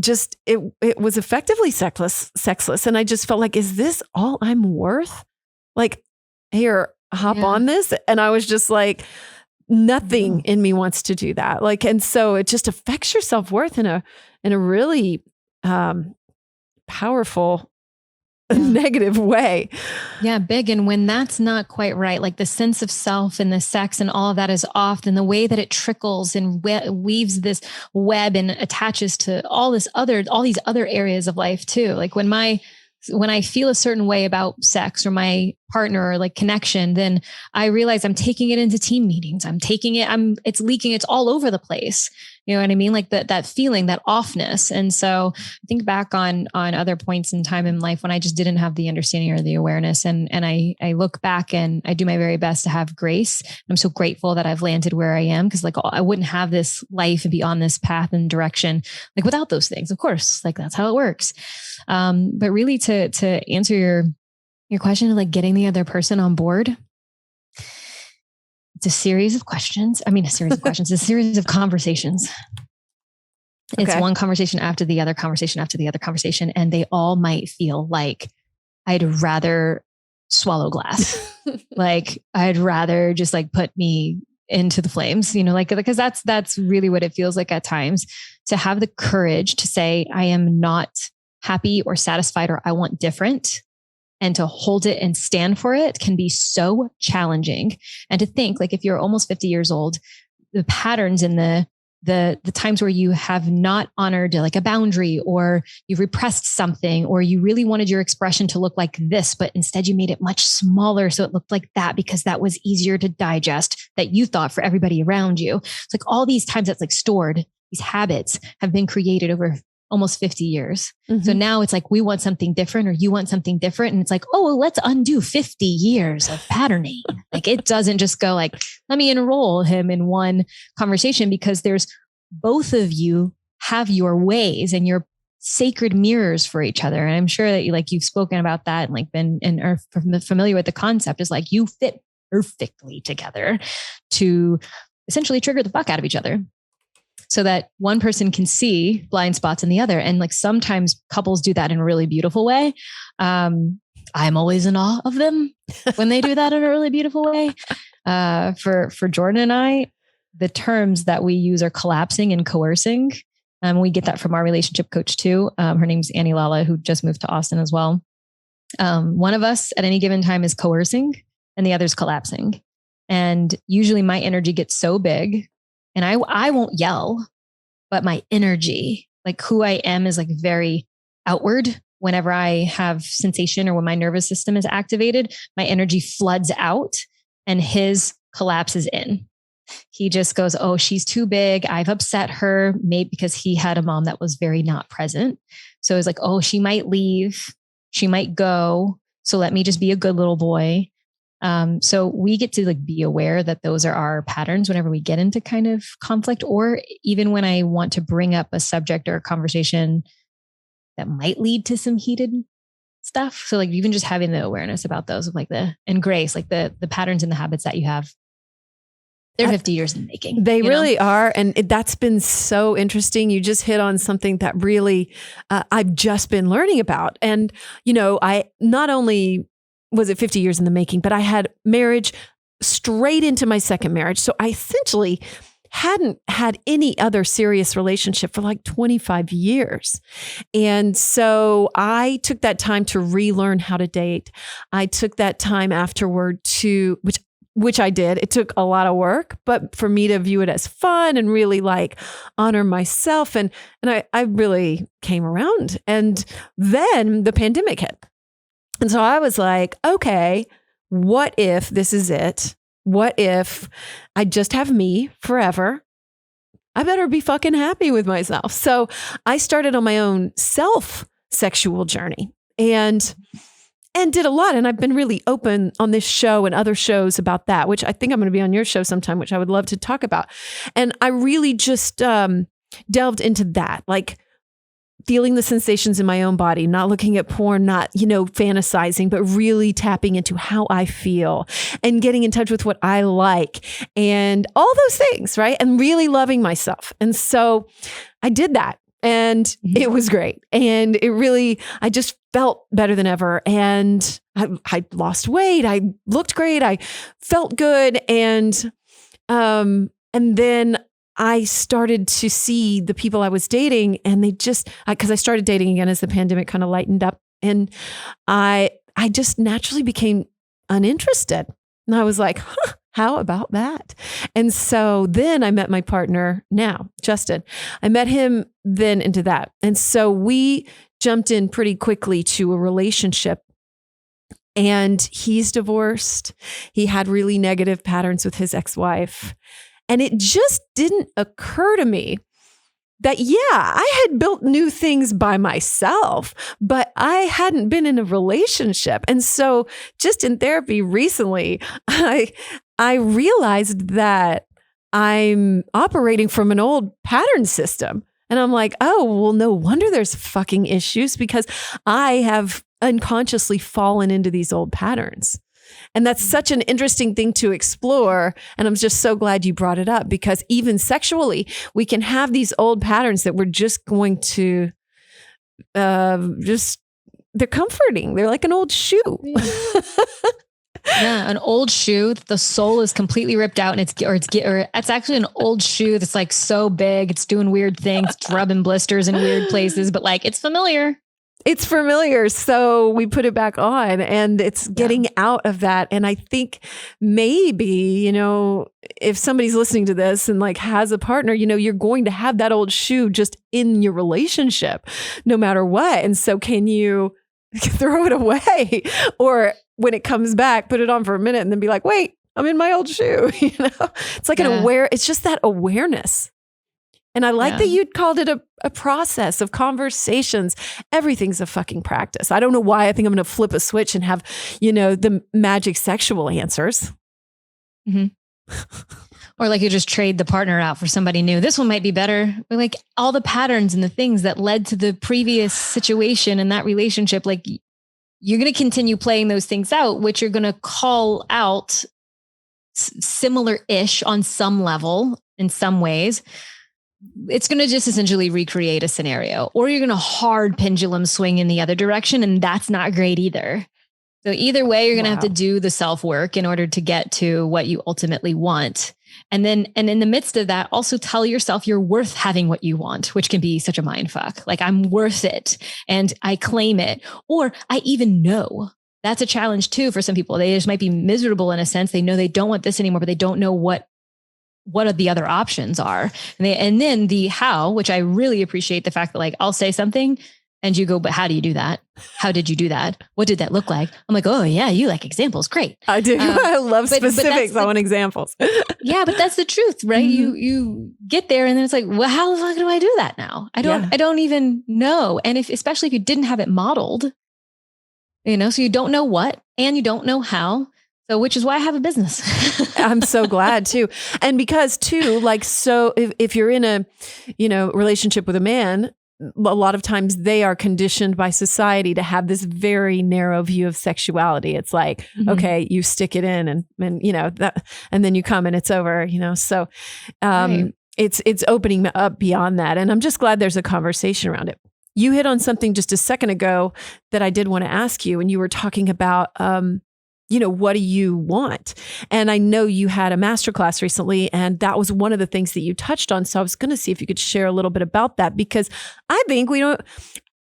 S1: just, it was effectively sexless. And I just felt like, is this all I'm worth? Like, here, hop on this. And I was just like, nothing in me wants to do that. Like, and so it just affects your self-worth in a really powerful negative way.
S2: Yeah, big. And when that's not quite right, like the sense of self and the sex and all of that is off, then the way that it trickles and weaves this web and attaches to all these other areas of life too. Like when I feel a certain way about sex or my partner or like connection, then I realize I'm taking it into team meetings. It's leaking. It's all over the place. You know what I mean? Like that feeling, that offness. And so I think back on other points in time in life when I just didn't have the understanding or the awareness. And I look back and I do my very best to have grace. I'm so grateful that I've landed where I am. Cause like I wouldn't have this life and be on this path and direction, like without those things, of course, like that's how it works. But really to answer your question of like getting the other person on board, it's a series of questions. It's a series of conversations. It's one conversation after the other conversation after the other conversation. And they all might feel like I'd rather swallow glass. Like I'd rather just like put me into the flames, because that's really what it feels like at times, to have the courage to say, I am not happy or satisfied, or I want different. And to hold it and stand for it can be so challenging. And to think like, if you're almost 50 years old, the patterns and the times where you have not honored like a boundary, or you've repressed something, or you really wanted your expression to look like this, but instead you made it much smaller. So it looked like that because that was easier to digest, that you thought for everybody around you. It's like all these times that's like stored, these habits have been created over almost 50 years. Mm-hmm. So now it's like, we want something different, or you want something different. And it's like, oh, well, let's undo 50 years of patterning. Like it doesn't just go like, let me enroll him in one conversation, because there's both of you have your ways and your sacred mirrors for each other. And I'm sure that you've spoken about that and like been and are familiar with the concept, is like you fit perfectly together to essentially trigger the fuck out of each other, so that one person can see blind spots in the other. And like sometimes couples do that in a really beautiful way. I'm always in awe of them when they do that in a really beautiful way. For Jordan and I, the terms that we use are collapsing and coercing. We get that from our relationship coach too. Her name's Annie Lala, who just moved to Austin as well. One of us at any given time is coercing and the other's collapsing. And usually my energy gets so big, and I won't yell, but my energy, like who I am, is like very outward. whenever I have sensation or when my nervous system is activated, my energy floods out and his collapses in. He just goes, oh, she's too big. I've upset her, maybe because he had a mom that was very not present. So it's like, oh, she might leave. She might go. So let me just be a good little boy. So we get to like be aware that those are our patterns whenever we get into kind of conflict, or even when I want to bring up a subject or a conversation that might lead to some heated stuff. So like even just having the awareness about those of like and grace, like the patterns and the habits that you have. They're 50 years in the making.
S1: They really are. And that's been so interesting. You just hit on something that really I've just been learning about. And, I not only was it 50 years in the making, but I had marriage straight into my second marriage. So I essentially hadn't had any other serious relationship for like 25 years. And so I took that time to relearn how to date. I took that time afterward which I did. It took a lot of work, but for me to view it as fun and really like honor myself. And I really came around. And then the pandemic hit. And so I was like, okay, what if this is it? What if I just have me forever? I better be fucking happy with myself. So I started on my own sexual journey and did a lot. And I've been really open on this show and other shows about that, which I think I'm going to be on your show sometime, which I would love to talk about. And I really just delved into that, like feeling the sensations in my own body, not looking at porn, not, fantasizing, but really tapping into how I feel and getting in touch with what I like and all those things, right? And really loving myself. And so I did that. And it was great. And I just felt better than ever. And I lost weight. I looked great. I felt good. And then I started to see the people I was dating, and they just, because I started dating again as the pandemic kind of lightened up, and I just naturally became uninterested. And I was like, how about that? And so then I met my partner now, Justin. I met him then into that. And so we jumped in pretty quickly to a relationship. And he's divorced. He had really negative patterns with his ex-wife. And it just didn't occur to me that, I had built new things by myself, but I hadn't been in a relationship. And so just in therapy recently, I realized that I'm operating from an old pattern system. And I'm like, oh, well, no wonder there's fucking issues, because I have unconsciously fallen into these old patterns. And that's such an interesting thing to explore. And I'm just so glad you brought it up, because even sexually, we can have these old patterns that we're just going to they're comforting. They're like an old shoe.
S2: Yeah, an old shoe. The sole is completely ripped out, and it's actually an old shoe that's like so big, it's doing weird things, it's rubbing blisters in weird places, but like it's familiar.
S1: It's familiar. So we put it back on, and it's getting out of that. And I think maybe, if somebody's listening to this and like has a partner, you're going to have that old shoe just in your relationship, no matter what. And so can you throw it away, or when it comes back, put it on for a minute and then be like, wait, I'm in my old shoe. It's like it's just that awareness. And I like that you'd called it a process of conversations. Everything's a fucking practice. I don't know why I think I'm going to flip a switch and have, the magic sexual answers.
S2: Mm-hmm. Or like you just trade the partner out for somebody new. This one might be better. But like all the patterns and the things that led to the previous situation and that relationship, like you're going to continue playing those things out, which you're going to call out similar-ish on some level in some ways. It's going to just essentially recreate a scenario, or you're going to hard pendulum swing in the other direction. And that's not great either. So either way, you're going to have to do the self-work in order to get to what you ultimately want. And in the midst of that, also tell yourself you're worth having what you want, which can be such a mind fuck. Like, I'm worth it and I claim it, or I even know. That's a challenge too for some people. They just might be miserable in a sense. They know they don't want this anymore, but they don't know what are the other options are. And then the how, which I really appreciate the fact that like, I'll say something And you go, but how do you do that? How did you do that? What did that look like? I'm like, oh yeah, you like examples. Great.
S1: I do. I love specifics. I want examples.
S2: Yeah, but that's the truth, right? You get there and then it's like, well, how the fuck do I do that now? I don't even know. And especially if you didn't have it modeled, so you don't know what, and you don't know how. So, which is why I have a business.
S1: I'm so glad too. And because too, like, so if you're in a, relationship with a man, a lot of times they are conditioned by society to have this very narrow view of sexuality. It's like, okay, you stick it in and that, and then you come and it's over, so, right. It's opening up beyond that. And I'm just glad there's a conversation around it. You hit on something just a second ago that I did want to ask you, and you were talking about, what do you want? And I know you had a masterclass recently, and that was one of the things that you touched on. So I was going to see if you could share a little bit about that, because I think I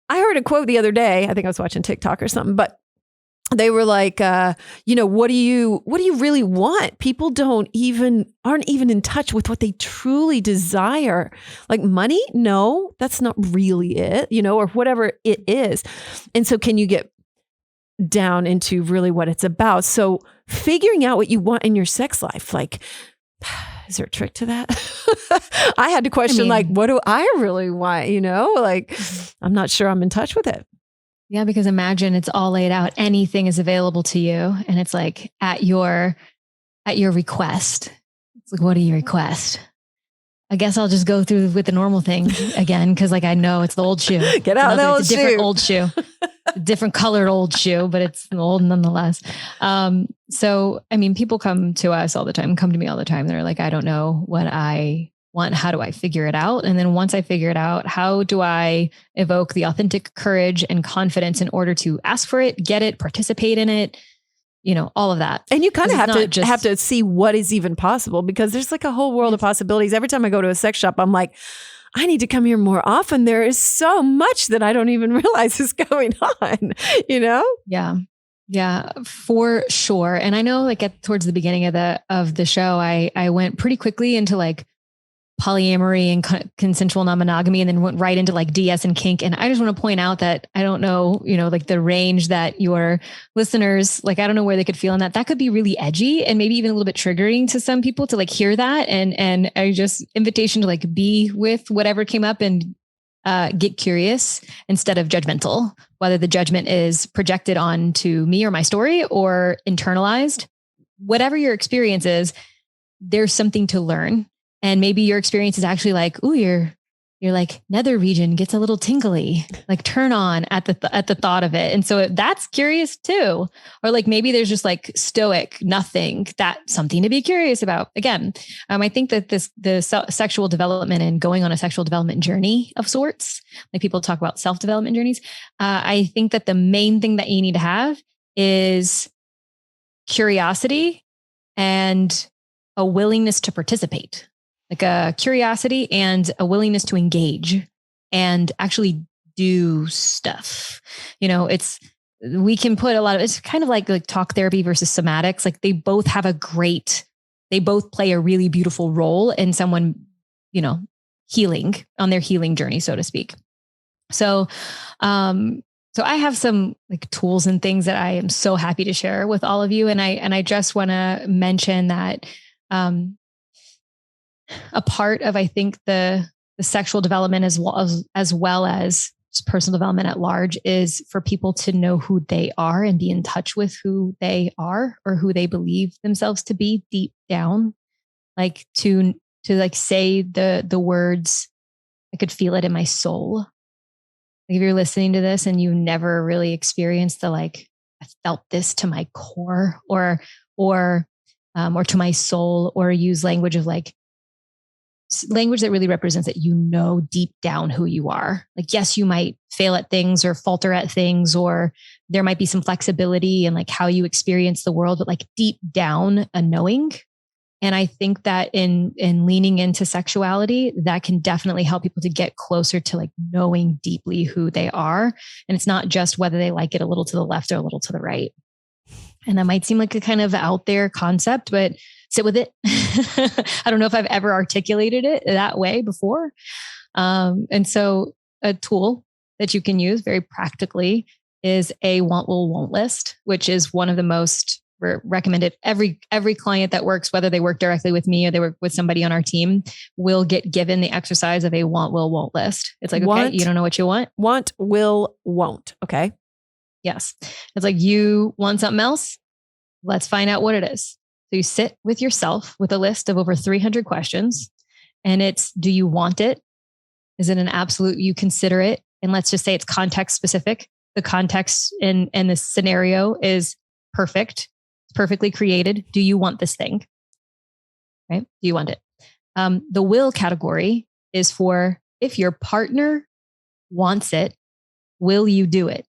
S1: heard a quote the other day. I think I was watching TikTok or something, but they were like, what do you really want? People aren't even in touch with what they truly desire. Like money? No, that's not really it, or whatever it is. And so can you get down into really what it's about? So figuring out what you want in your sex life, like, is there a trick to that? I had to question, what do I really want? I'm not sure I'm in touch with it.
S2: Yeah, because imagine it's all laid out. Anything is available to you. And it's like at your request. It's like, what do you request? I guess I'll just go through with the normal thing again, because I know it's the old shoe.
S1: Get out the old shoe.
S2: Different old shoe. Different colored old shoe, but it's old nonetheless. So, people come to us all the time, come to me all the time. They're like, I don't know what I want. How do I figure it out? And then once I figure it out, how do I evoke the authentic courage and confidence in order to ask for it, get it, participate in it, all of that.
S1: And you kind of have to see what is even possible, because there's like a whole world of possibilities. Every time I go to a sex shop, I'm like, I need to come here more often. There is so much that I don't even realize is going on,
S2: Yeah, for sure. And I know towards the beginning of the show, I went pretty quickly into polyamory and consensual non-monogamy, and then went right into DS and kink. And I just want to point out that I don't know, the range that your listeners, I don't know where they could feel in that. That could be really edgy and maybe even a little bit triggering to some people to hear that. And I just invitation to be with whatever came up and get curious instead of judgmental, whether the judgment is projected onto me or my story or internalized. Whatever your experience is, there's something to learn. And maybe your experience is actually ooh, your nether region gets a little tingly, turn on at the thought of it. And so that's curious too. Or maybe there's just stoic, nothing, that's something to be curious about. Again, I think that the sexual development and going on a sexual development journey of sorts, people talk about self-development journeys. I think that the main thing that you need to have is curiosity and a willingness to participate. A curiosity and a willingness to engage and actually do stuff. We can put a lot of, it's kind of like talk therapy versus somatics. They both play a really beautiful role in someone, healing on their healing journey, so to speak. So I have some tools and things that I am so happy to share with all of you. And I just want to mention that, a part of, I think, the sexual development as well as just personal development at large is for people to know who they are and be in touch with who they are or who they believe themselves to be deep down. To say the words, I could feel it in my soul. If you're listening to this and you never really experienced I felt this to my core or to my soul, or use language of language that really represents that deep down who you are. Yes, you might fail at things or falter at things, or there might be some flexibility in how you experience the world, but deep down a knowing. And I think that in leaning into sexuality, that can definitely help people to get closer to knowing deeply who they are. And it's not just whether they like it a little to the left or a little to the right. And that might seem like a kind of out there concept, but sit with it. I don't know if I've ever articulated it that way before. And so a tool that you can use very practically is a want, will, won't list, which is one of the most recommended. Every client that works, whether they work directly with me or they work with somebody on our team, will get given the exercise of a want, will, won't list. It's like, okay, you don't know what you want.
S1: Want, will, won't. Okay.
S2: Yes. It's like, you want something else? Let's find out what it is. So you sit with yourself with a list of over 300 questions, and it's, do you want it? Is it an absolute, you consider it? And let's just say it's context specific. The context in this scenario is perfect, perfectly created. Do you want this thing? Right? Do you want it? The will category is for, if your partner wants it, will you do it?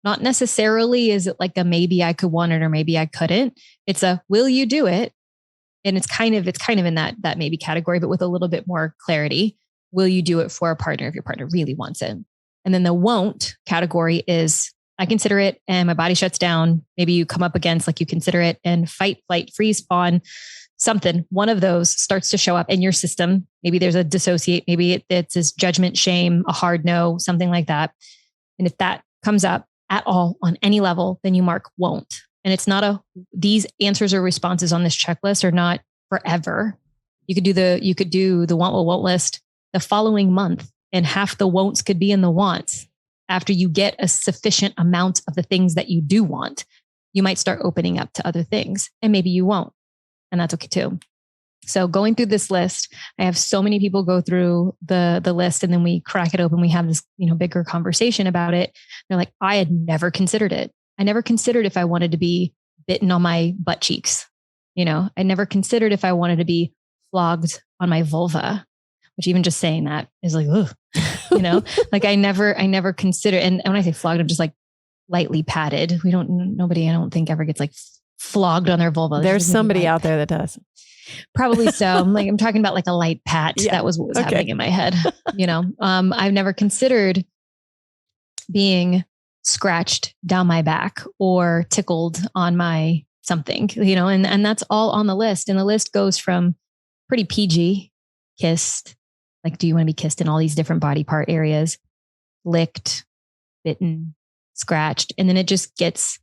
S2: Not necessarily is it like a maybe I could want it or maybe I couldn't. It's a, will you do it? And it's kind of in that maybe category, but with a little bit more clarity. Will you do it for a partner if your partner really wants it? And then the won't category is, I consider it and my body shuts down. Maybe you come up against, like, you consider it and fight, flight, freeze, fawn, something. One of those starts to show up in your system. Maybe there's a dissociate. Maybe it's this judgment, shame, a hard no, something like that. And if that comes up at all on any level, then you mark won't. And it's not these answers or responses on this checklist are not forever. You could do the want, will, won't list the following month, and half the won'ts could be in the wants. After you get a sufficient amount of the things that you do want, you might start opening up to other things, and maybe you won't. And that's okay too. So going through this list, I have so many people go through the list, and then we crack it open. We have this, bigger conversation about it. They're like, I had never considered it. I never considered if I wanted to be bitten on my butt cheeks. I never considered if I wanted to be flogged on my vulva, which even just saying that is like, ugh, like I never considered. And when I say flogged, I'm just like lightly patted. Nobody, I don't think, ever gets like flogged on their vulva.
S1: There's somebody out there that does.
S2: Probably so. I'm talking about like a light pat. Yeah. That was what was happening in my head. I've never considered being scratched down my back or tickled on my something, and that's all on the list. And the list goes from pretty PG, kissed, like, do you want to be kissed in all these different body part areas, licked, bitten, scratched, and then it just gets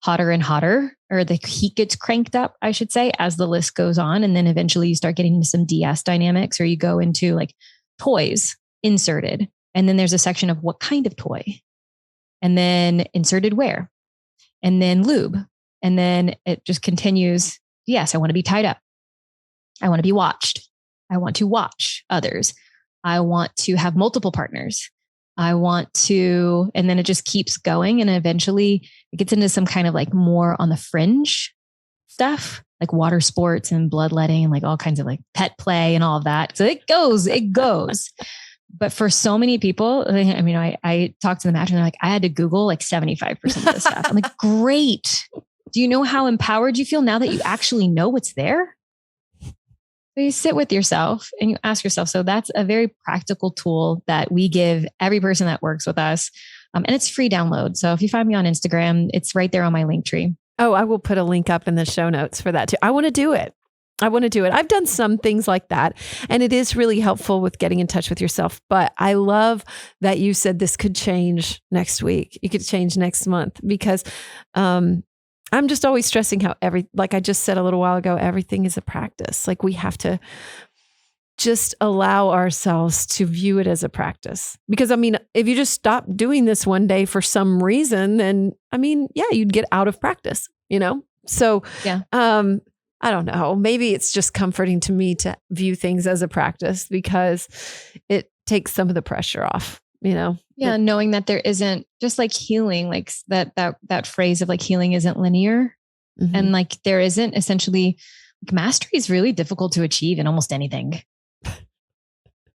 S2: hotter and hotter, or the heat gets cranked up, I should say, as the list goes on. And then eventually you start getting into some DS dynamics, or you go into like toys inserted. And then there's a section of what kind of toy, and then inserted where, and then lube. And then it just continues. Yes, I want to be tied up. I want to be watched. I want to watch others. I want to have multiple partners. I want to, and then it just keeps going. And eventually it gets into some kind of like more on the fringe stuff, like water sports and bloodletting and like all kinds of like pet play and all of that. So it goes. But for so many people, I talked to the match and they're like, I had to Google like 75% of this stuff. I'm like, great. Do you know how empowered you feel now that you actually know what's there? So you sit with yourself and you ask yourself. So that's a very practical tool that we give every person that works with us. And it's free download. So if you find me on Instagram, it's right there on my link tree.
S1: Oh, I will put a link up in the show notes for that too. I want to do it. I've done some things like that, and it is really helpful with getting in touch with yourself. But I love that you said this could change next week. It could change next month, because I'm just always stressing how like I just said a little while ago, everything is a practice. Like we have to just allow ourselves to view it as a practice. Because if you just stop doing this one day for some reason, then you'd get out of practice, So
S2: yeah.
S1: I don't know. Maybe it's just comforting to me to view things as a practice, because it takes some of the pressure off, Yeah.
S2: Knowing that there isn't, just like healing, like that phrase of like healing isn't linear. Mm-hmm. And like there isn't, essentially, like mastery is really difficult to achieve in almost anything.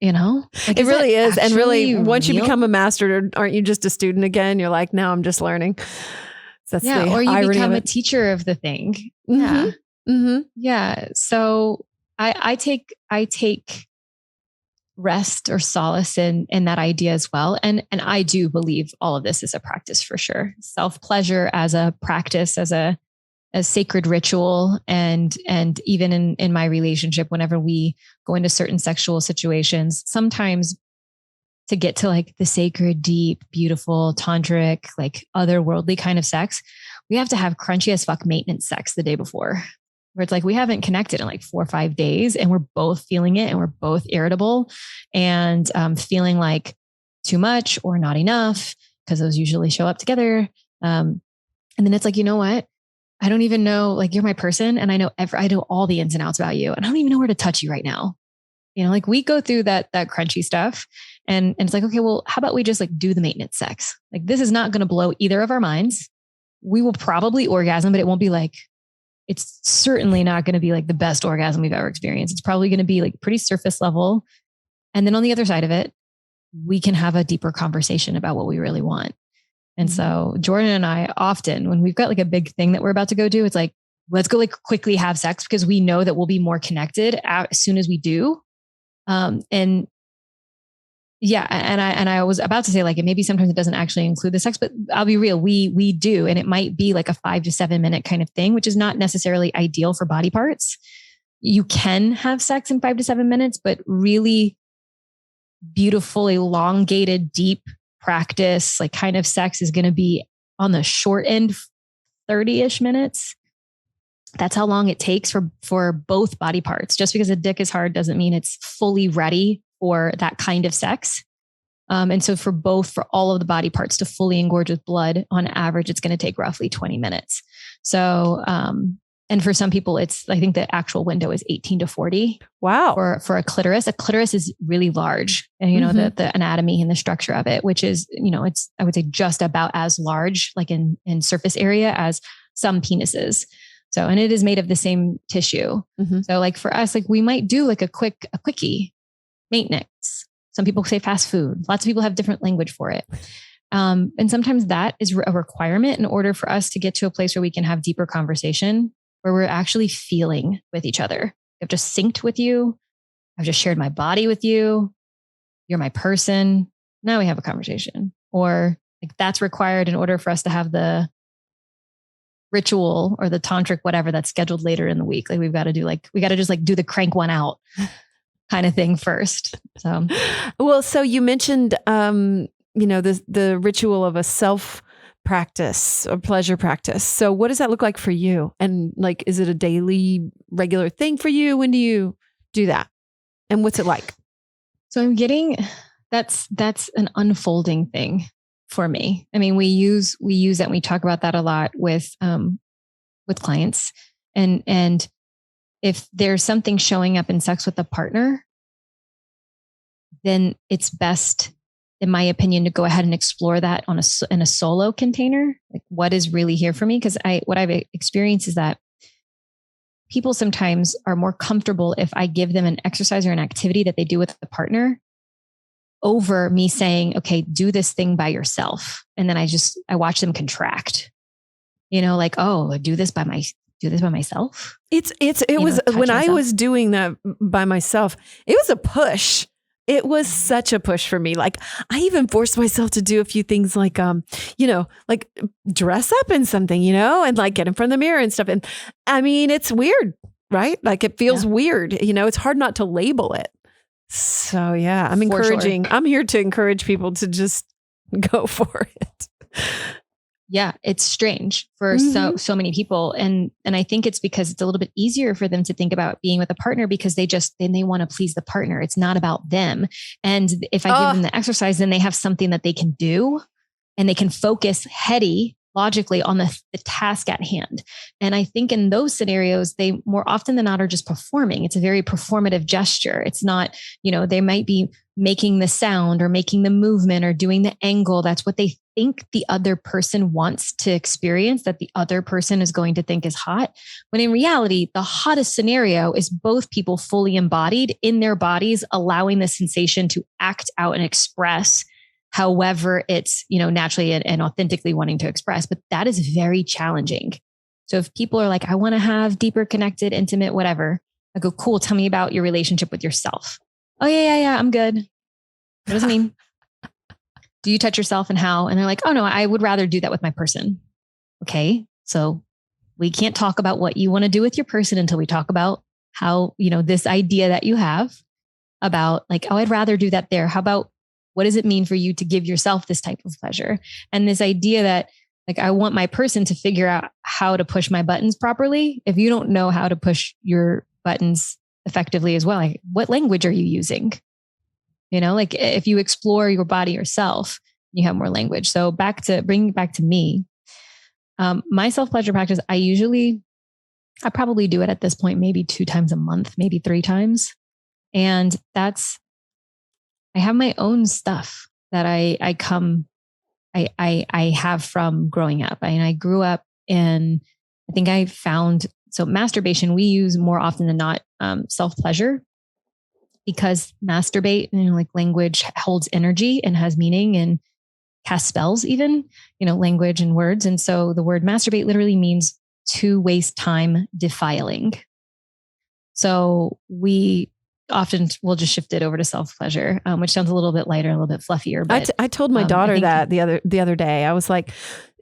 S2: Like,
S1: it really is. And really, once you become a master, aren't you just a student again? You're like, now I'm just learning.
S2: So that's or you become a teacher of the thing.
S1: Mm-hmm.
S2: Yeah.
S1: Mm-hmm.
S2: Yeah. So I take rest or solace in that idea as well. And I do believe all of this is a practice for sure. Self-pleasure as a practice, as a sacred ritual. And even in my relationship, whenever we go into certain sexual situations, sometimes to get to like the sacred, deep, beautiful, tantric, like otherworldly kind of sex, we have to have crunchy as fuck maintenance sex the day before, where it's like we haven't connected in like 4 or 5 days and we're both feeling it and we're both irritable and feeling like too much or not enough, because those usually show up together. And then it's like, you know what? I don't even know, like you're my person and I know all the ins and outs about you and I don't even know where to touch you right now. You know, like we go through that crunchy stuff and it's like, okay, well, how about we just like do the maintenance sex? Like this is not going to blow either of our minds. We will probably orgasm, but it won't be like, it's certainly not going to be like the best orgasm we've ever experienced. It's probably going to be like pretty surface level. And then on the other side of it, we can have a deeper conversation about what we really want. And so Jordan and I often, when we've got like a big thing that we're about to go do, it's like, let's go like quickly have sex because we know that we'll be more connected as soon as we do. And yeah, and I was about to say like, maybe sometimes it doesn't actually include the sex, but I'll be real. We do. And it might be like a 5 to 7 minute kind of thing, which is not necessarily ideal for body parts. You can have sex in 5 to 7 minutes, but really beautiful, elongated, deep practice, like kind of sex is going to be on the short end, 30-ish minutes. That's how long it takes for both body parts. Just because a dick is hard doesn't mean it's fully ready for that kind of sex. And so for all of the body parts to fully engorge with blood, on average, it's going to take roughly 20 minutes. So, and for some people, I think the actual window is 18 to 40.
S1: Wow.
S2: For a clitoris. A clitoris is really large, and you know, the anatomy and the structure of it, which is, you know, it's, I would say just about as large, like in surface area as some penises. So, and it is made of the same tissue. So like for us, like we might do like a quickie maintenance. Some people say fast food. Lots of people have different language for it. And sometimes that is a requirement in order for us to get to a place where we can have deeper conversation, where we're actually feeling with each other. I've just synced with you. I've just shared my body with you. You're my person. Now we have a conversation. Or like that's required in order for us to have the ritual or the tantric, whatever that's scheduled later in the week. Like we got to just like do the crank one out kind of thing first. So,
S1: well, so you mentioned, you know, the ritual of a self practice or pleasure practice. So what does that look like for you? And like, is it a daily regular thing for you? When do you do that? And what's it like?
S2: So I'm getting, that's an unfolding thing for me. I mean, we use that and we talk about that a lot with clients. And if there's something showing up in sex with a partner, then it's best, in my opinion, to go ahead and explore that in a solo container. Like what is really here for me? Because what I've experienced is that people sometimes are more comfortable if I give them an exercise or an activity that they do with a partner over me saying, okay, do this thing by yourself. And then I watch them contract, you know, like, oh, do this by myself. It
S1: was when
S2: myself.
S1: I was doing that by myself, it was a push. It was such a push for me. Like I even forced myself to do a few things like, you know, like dress up in something, you know, and like get in front of the mirror and stuff. And I mean, it's weird, right? Like it feels weird, you know, it's hard not to label it. So yeah, I'm encouraging, I'm here to encourage people to just go for it.
S2: Yeah, it's strange for so many people. And I think it's because it's a little bit easier for them to think about being with a partner because they want to please the partner. It's not about them. And if I give them the exercise, then they have something that they can do and they can focus logically on the task at hand. And I think in those scenarios, they more often than not are just performing. It's a very performative gesture. It's not, you know, they might be making the sound or making the movement or doing the angle. That's what they think the other person wants to experience, that the other person is going to think is hot. When in reality, the hottest scenario is both people fully embodied in their bodies, allowing the sensation to act out and express however it's, you know, naturally and authentically wanting to express. But that is very challenging. So if people are like, I want to have deeper, connected, intimate, whatever, I go, cool. Tell me about your relationship with yourself. Oh yeah. I'm good. What does it mean? Do you touch yourself and how? And they're like, oh no, I would rather do that with my person. Okay. So we can't talk about what you want to do with your person until we talk about how, you know, this idea that you have about like, oh, I'd rather do that there. How about What does it mean for you to give yourself this type of pleasure? And this idea that like, I want my person to figure out how to push my buttons properly. If you don't know how to push your buttons effectively as well, like what language are you using? You know, like if you explore your body yourself, you have more language. So bringing it back to me, my self-pleasure practice, I probably do it at this point, maybe 2 times a month, maybe 3 times. And I have my own stuff that I have from growing up. I grew up in, I think I found, so masturbation, we use more often than not, self-pleasure, because masturbate, like language holds energy and has meaning and cast spells even, language and words. And so the word masturbate literally means to waste time defiling. So we often will just shift it over to self-pleasure, which sounds a little bit lighter, a little bit fluffier. But
S1: I told my daughter that the other day. I was like,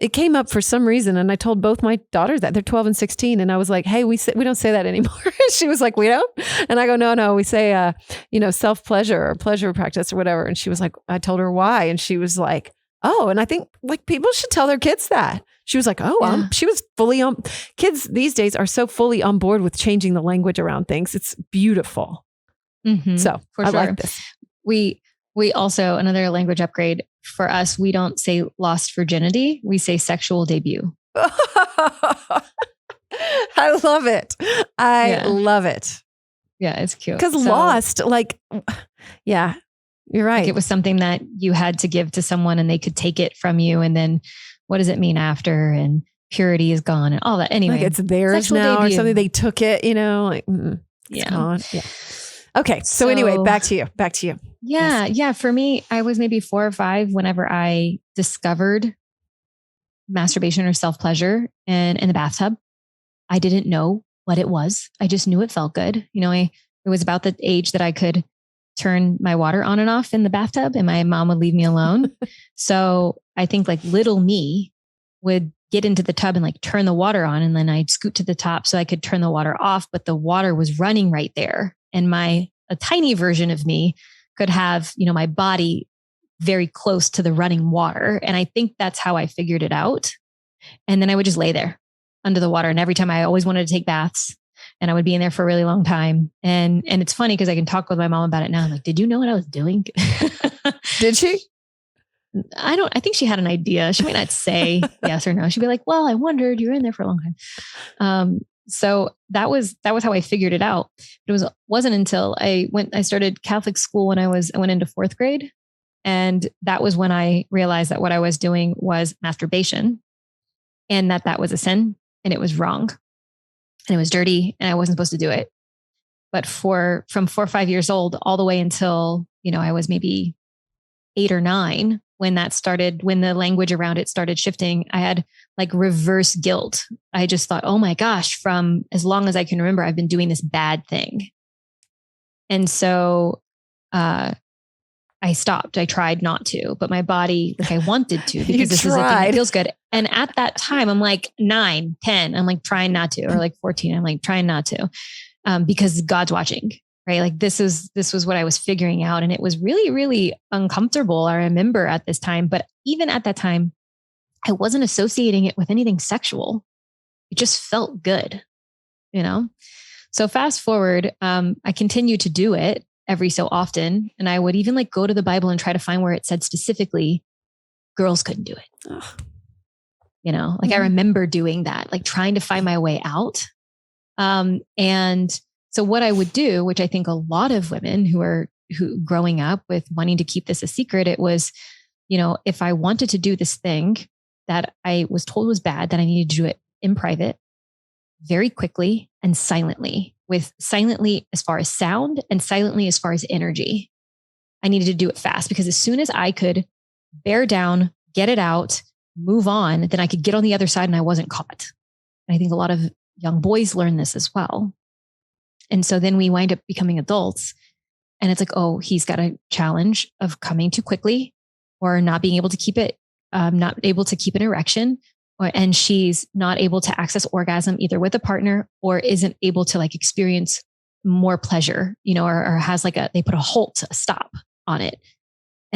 S1: it came up for some reason, and I told both my daughters that. They're 12 and 16, and I was like, hey, we don't say that anymore. She was like, we don't? And I go, no, we say self-pleasure or pleasure practice or whatever. And she was like, I told her why, and she was like, oh, and I think like people should tell their kids that. She was like, oh, yeah. She was fully on. Kids these days are so fully on board with changing the language around things. It's beautiful.
S2: Mm-hmm,
S1: so I like this.
S2: We also, another language upgrade for us, we don't say lost virginity. We say sexual debut.
S1: I love it. I love it.
S2: Yeah, it's cute.
S1: Because lost, yeah, you're right.
S2: Like it was something that you had to give to someone and they could take it from you. And then what does it mean after? And purity is gone and all that. Anyway,
S1: like it's theirs now debut. Or something. They took it, it's gone. Yeah. Okay. So anyway, back to you.
S2: Yeah. Yes. Yeah. For me, I was maybe 4 or 5 whenever I discovered masturbation or self-pleasure in the bathtub. I didn't know what it was. I just knew it felt good. It was about the age that I could turn my water on and off in the bathtub and my mom would leave me alone. So I think like little me would get into the tub and like turn the water on. And then I'd scoot to the top so I could turn the water off, but the water was running right there. And a tiny version of me could have, my body very close to the running water. And I think that's how I figured it out. And then I would just lay there under the water. And every time I always wanted to take baths and I would be in there for a really long time. And it's funny because I can talk with my mom about it now. I'm like, did you know what I was doing?
S1: Did she?
S2: I think she had an idea. She might not say yes or no. She'd be like, well, I wondered, you were in there for a long time. So that was how I figured it out. It wasn't until I started Catholic school when I went into 4th grade. And that was when I realized that what I was doing was masturbation and that was a sin and it was wrong and it was dirty and I wasn't supposed to do it. But from 4 or 5 years old, all the way until, I was maybe 8 or 9, when the language around it started shifting, I had like reverse guilt. I just thought, oh my gosh, from as long as I can remember, I've been doing this bad thing. And so I stopped. I tried not to, but my body, like I wanted to, because this is a thing that feels good. And at that time, I'm like 9, 10, I'm like trying not to, or like 14, I'm like trying not to, because God's watching. Right. Like this was what I was figuring out. And it was really, really uncomfortable. I remember at this time, but even at that time, I wasn't associating it with anything sexual. It just felt good, So fast forward, I continued to do it every so often. And I would even like go to the Bible and try to find where it said specifically, girls couldn't do it. Ugh. I remember doing that, like trying to find my way out. And so what I would do, which I think a lot of women who growing up with wanting to keep this a secret, it was, if I wanted to do this thing that I was told was bad, that I needed to do it in private, very quickly and silently, with silently as far as sound and silently as far as energy. I needed to do it fast because as soon as I could bear down, get it out, move on, then I could get on the other side and I wasn't caught. And I think a lot of young boys learn this as well. And so then we wind up becoming adults and it's like, oh, he's got a challenge of coming too quickly or not being able to keep it, not able to keep an erection, and she's not able to access orgasm either with a partner or isn't able to like experience more pleasure, or has like they put a stop on it.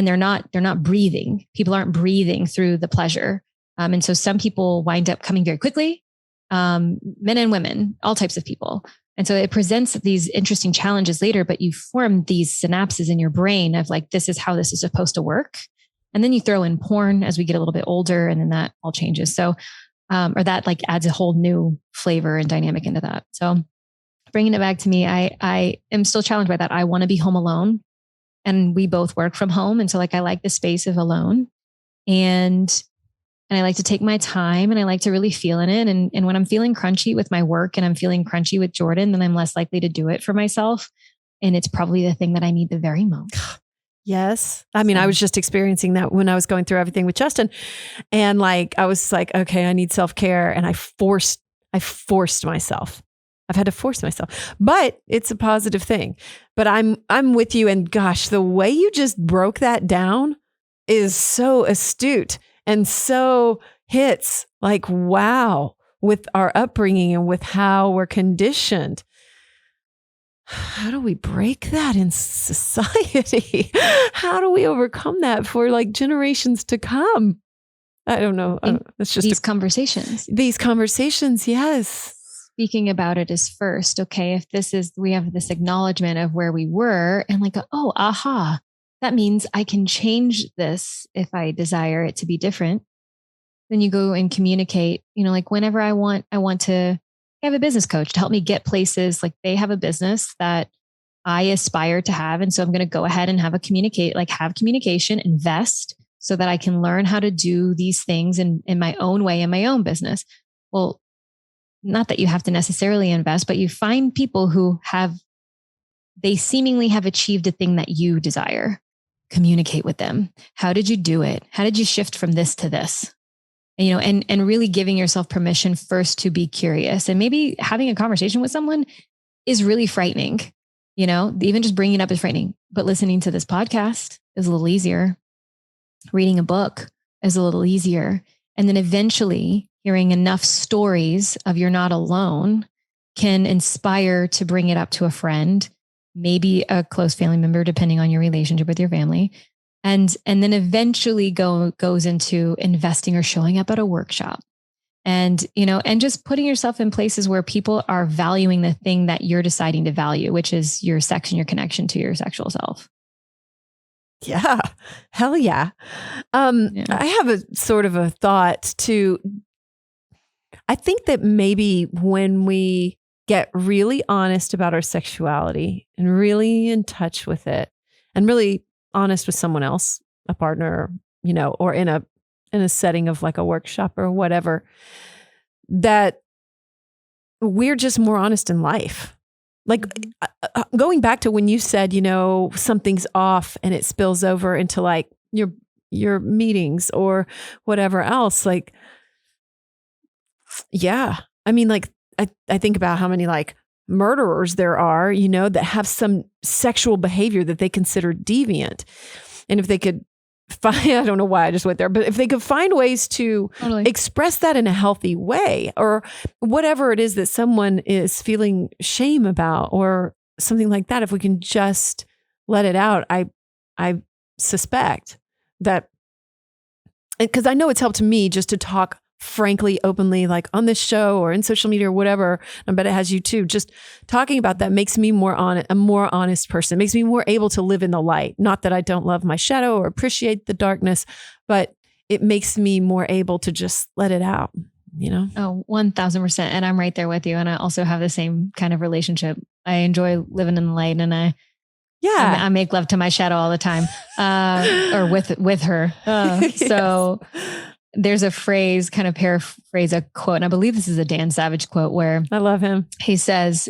S2: and they're not breathing. People aren't breathing through the pleasure. And so some people wind up coming very quickly, men and women, all types of people. And so it presents these interesting challenges later, but you form these synapses in your brain of like, this is how this is supposed to work. And then you throw in porn as we get a little bit older, and then that all changes. So, or that like adds a whole new flavor and dynamic into that. So bringing it back to me, I am still challenged by that. I want to be home alone, and we both work from home. And so like, I like the space of alone, and I like to take my time, and I like to really feel in it. And when I'm feeling crunchy with my work and I'm feeling crunchy with Jordan, then I'm less likely to do it for myself. And it's probably the thing that I need the very most.
S1: Yes. I mean, I was just experiencing that when I was going through everything with Justin, and like, I was like, okay, I need self-care. And I forced myself. I've had to force myself, but it's a positive thing. But I'm with you. And gosh, the way you just broke that down is so astute and so hits like, wow, with our upbringing and with how we're conditioned. How do we break that in society? How do we overcome that for like generations to come? I don't know. It's just
S2: these conversations.
S1: These conversations, yes.
S2: Speaking about it is first. Okay, if we have this acknowledgement of where we were, and like, oh, aha, that means I can change this if I desire it to be different. Then you go and communicate. Like whenever I want to. I have a business coach to help me get places. Like they have a business that I aspire to have. And so I'm going to go ahead and have communication, invest so that I can learn how to do these things in my own way, in my own business. Well, not that you have to necessarily invest, but you find people who they seemingly have achieved a thing that you desire. Communicate with them. How did you do it? How did you shift from this to this? And really giving yourself permission first to be curious, and maybe having a conversation with someone is really frightening. Even just bringing it up is frightening, but listening to this podcast is a little easier. Reading a book is a little easier. And then eventually hearing enough stories of you're not alone can inspire to bring it up to a friend, maybe a close family member, depending on your relationship with your family. And then eventually goes into investing or showing up at a workshop, and just putting yourself in places where people are valuing the thing that you're deciding to value, which is your sex and your connection to your sexual self.
S1: Yeah. Hell yeah. I have a sort of a thought too. I think that maybe when we get really honest about our sexuality and really in touch with it, and really honest with someone else, a partner, or in a setting of like a workshop or whatever, that we're just more honest in life. Like going back to when you said, something's off and it spills over into like your meetings or whatever else. Like, yeah. I mean, like I think about how many like murderers there are, that have some sexual behavior that they consider deviant. And if they could find, I don't know why I just went there, but if they could find ways to express that in a healthy way, or whatever it is that someone is feeling shame about or something like that, if we can just let it out, I suspect that, because I know it's helped me just to talk frankly, openly, like on this show or in social media or whatever. I bet it has you too. Just talking about that makes me a more honest person. It makes me more able to live in the light. Not that I don't love my shadow or appreciate the darkness, but it makes me more able to just let it out,
S2: Oh, 1000%. And I'm right there with you. And I also have the same kind of relationship. I enjoy living in the light, and I make love to my shadow all the time, or with her. So there's a phrase, kind of paraphrase a quote, and I believe this is a Dan Savage quote, where
S1: I love him.
S2: He says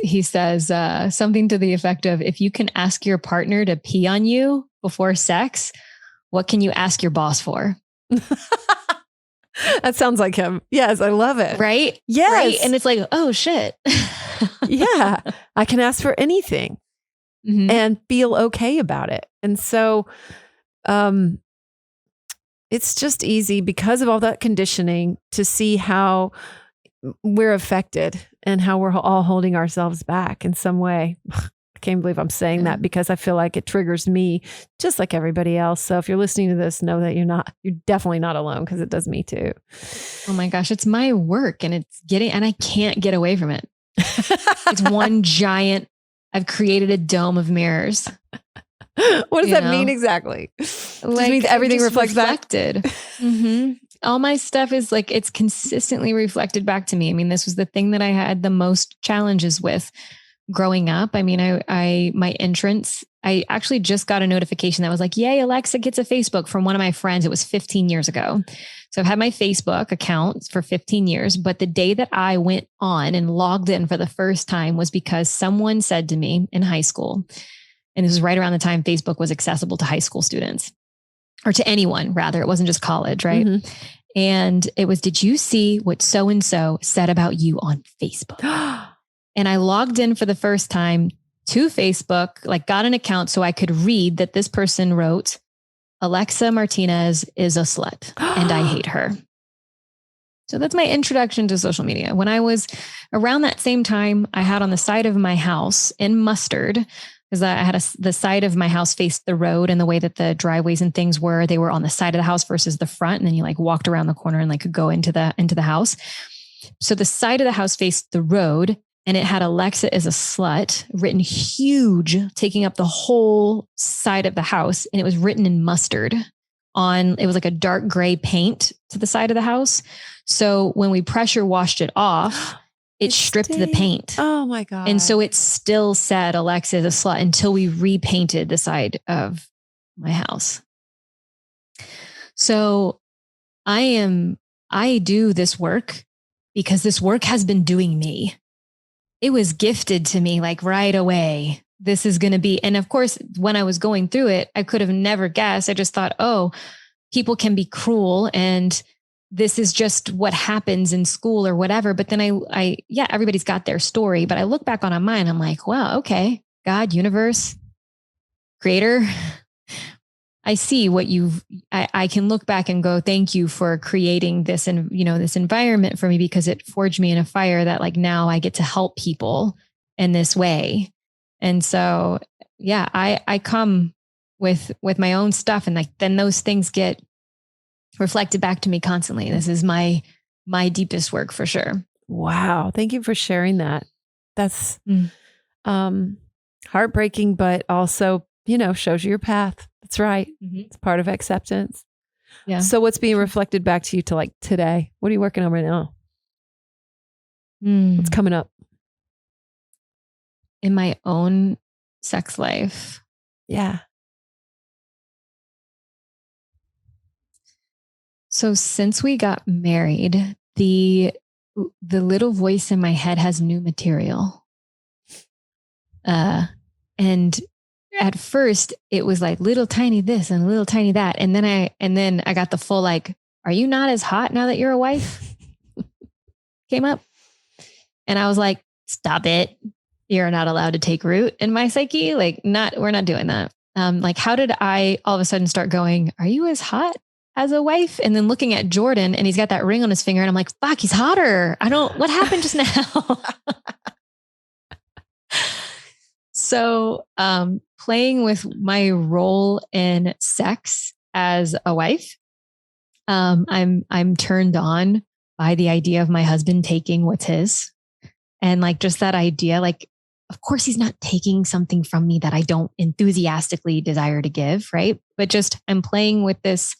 S2: something to the effect of, if you can ask your partner to pee on you before sex, what can you ask your boss for?
S1: That sounds like him. Yes, I love it.
S2: Right?
S1: Yes.
S2: Right? And it's like, oh shit.
S1: Yeah. I can ask for anything and feel okay about it. And so, it's just easy because of all that conditioning to see how we're affected and how we're all holding ourselves back in some way. can't believe I'm saying that because I feel like it triggers me just like everybody else. So if you're listening to this, know that you're definitely not alone because it does me too.
S2: Oh my gosh, it's my work and I can't get away from it. It's one giant, I've created a dome of mirrors.
S1: What does that mean exactly? Just means everything reflects
S2: reflected. Mm-hmm. All my stuff is like, it's consistently reflected back to me. I mean, this was the thing that I had the most challenges with growing up. I mean, my entrance, I actually just got a notification that was like, yay, Alexa gets a Facebook from one of my friends. It was 15 years ago. So I've had my Facebook account for 15 years, but the day that I went on and logged in for the first time was because someone said to me in high school, and this was right around the time Facebook was accessible to high school students, or to anyone rather. It wasn't just college, right? Mm-hmm. And it was, did you see what so-and-so said about you on Facebook? And I logged in for the first time to Facebook, like got an account so I could read that this person wrote, Alexa Martinez is a slut and I hate her. So that's my introduction to social media. When I was around that same time, I had on the side of my house in mustard, because I had the side of my house faced the road, and the way that the driveways and things were, they were on the side of the house versus the front. And then you like walked around the corner and like could go into the house. So the side of the house faced the road, and it had Alexa is a slut written huge, taking up the whole side of the house. And it was written in mustard it was like a dark gray paint to the side of the house. So when we pressure washed it off, it stripped the paint.
S1: Oh my God.
S2: And so it still said Alexa is a slut until we repainted the side of my house. So I do this work because this work has been doing me. It was gifted to me like right away. This is going to be, and of course, when I was going through it, I could have never guessed. I just thought, oh, people can be cruel and this is just what happens in school or whatever. But then yeah, everybody's got their story, but I look back on mine. I'm like, wow, okay. God, universe, creator. I see what I can look back and go, thank you for creating this and, this environment for me, because it forged me in a fire that like, now I get to help people in this way. And so, yeah, I come with my own stuff, and like, then those things get reflected back to me constantly. This is my deepest work for sure.
S1: Wow. Thank you for sharing that. That's heartbreaking, but also, shows you your path. That's right. Mm-hmm. It's part of acceptance. Yeah. So what's being reflected back to you to like today? What are you working on right now? What's coming up?
S2: In my own sex life.
S1: Yeah.
S2: So since we got married, the little voice in my head has new material. And at first it was like little tiny this and little tiny that. And then I got the full, like, are you not as hot now that you're a wife? Came up. And I was like, stop it. You're not allowed to take root in my psyche. Like we're not doing that. Like, how did I all of a sudden start going, are you as hot as a wife? And then looking at Jordan, and he's got that ring on his finger, and I'm like, fuck, he's hotter. What happened just now? So, playing with my role in sex as a wife, I'm turned on by the idea of my husband taking what's his. And like, just that idea, like, of course he's not taking something from me that I don't enthusiastically desire to give. Right. But just, I'm playing with this.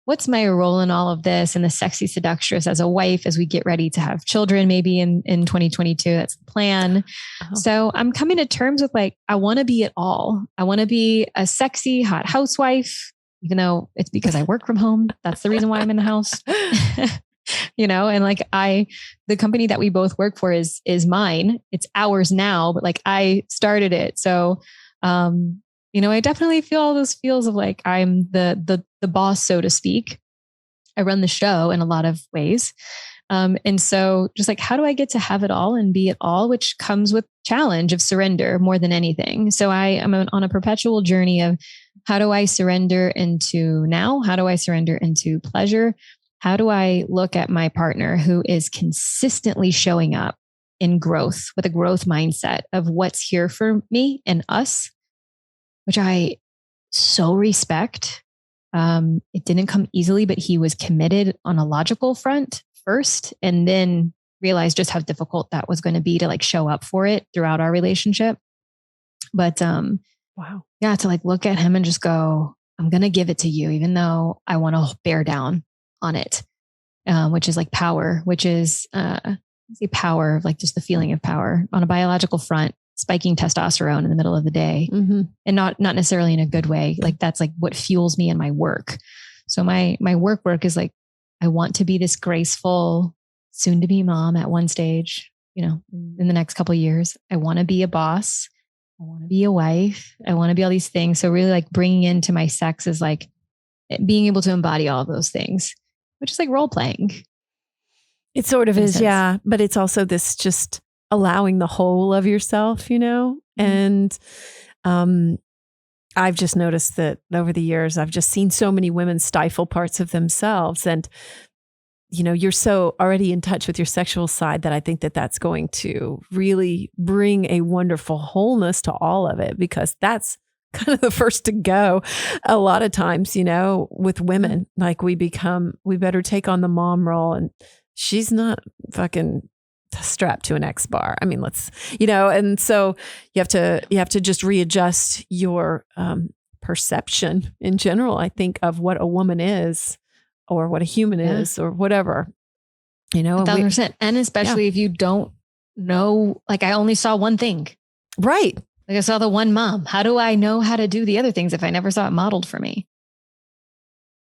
S2: What's my role in all of this? And the sexy seductress as a wife, as we get ready to have children, maybe in 2022, that's the plan. Oh. So I'm coming to terms with like, I want to be it all. I want to be a sexy, hot housewife, even though it's because I work from home. That's the reason why I'm in the house. And like the company that we both work for is mine. It's ours now, but like I started it. So, I definitely feel all those feels of like, I'm the boss, so to speak. I run the show in a lot of ways. And so just like, how do I get to have it all and be it all, which comes with challenge of surrender more than anything. So I am on a perpetual journey of how do I surrender into now? How do I surrender into pleasure? How do I look at my partner who is consistently showing up in growth, with a growth mindset of what's here for me and us, which I so respect. It didn't come easily, but he was committed on a logical front first, and then realized just how difficult that was going to be to like show up for it throughout our relationship. But
S1: wow.
S2: Yeah, to like look at him and just go, I'm going to give it to you, even though I want to bear down on it, which is like power, which is the power of like just the feeling of power on a biological front, spiking testosterone in the middle of the day, and not necessarily in a good way. Like that's like what fuels me in my work. So my work is like, I want to be this graceful, soon to be mom at one stage, in the next couple of years. I want to be a boss. I want to be a wife. I want to be all these things. So really like bringing into my sex is like being able to embody all of those things, which is like role playing.
S1: It sort of is. Yeah. But it's also this just allowing the whole of yourself, and, I've just noticed that over the years, I've just seen so many women stifle parts of themselves, and you're so already in touch with your sexual side that I think that that's going to really bring a wonderful wholeness to all of it, because that's kind of the first to go. A lot of times, with women, like we better take on the mom role, and she's not fucking strapped to an X bar. I mean, and so you have to just readjust your perception in general, I think, of what a woman is, or what a human is, or whatever,
S2: 1,000%. And especially if you don't know, like I only saw one thing.
S1: Right.
S2: Like I saw the one mom. How do I know how to do the other things if I never saw it modeled for me?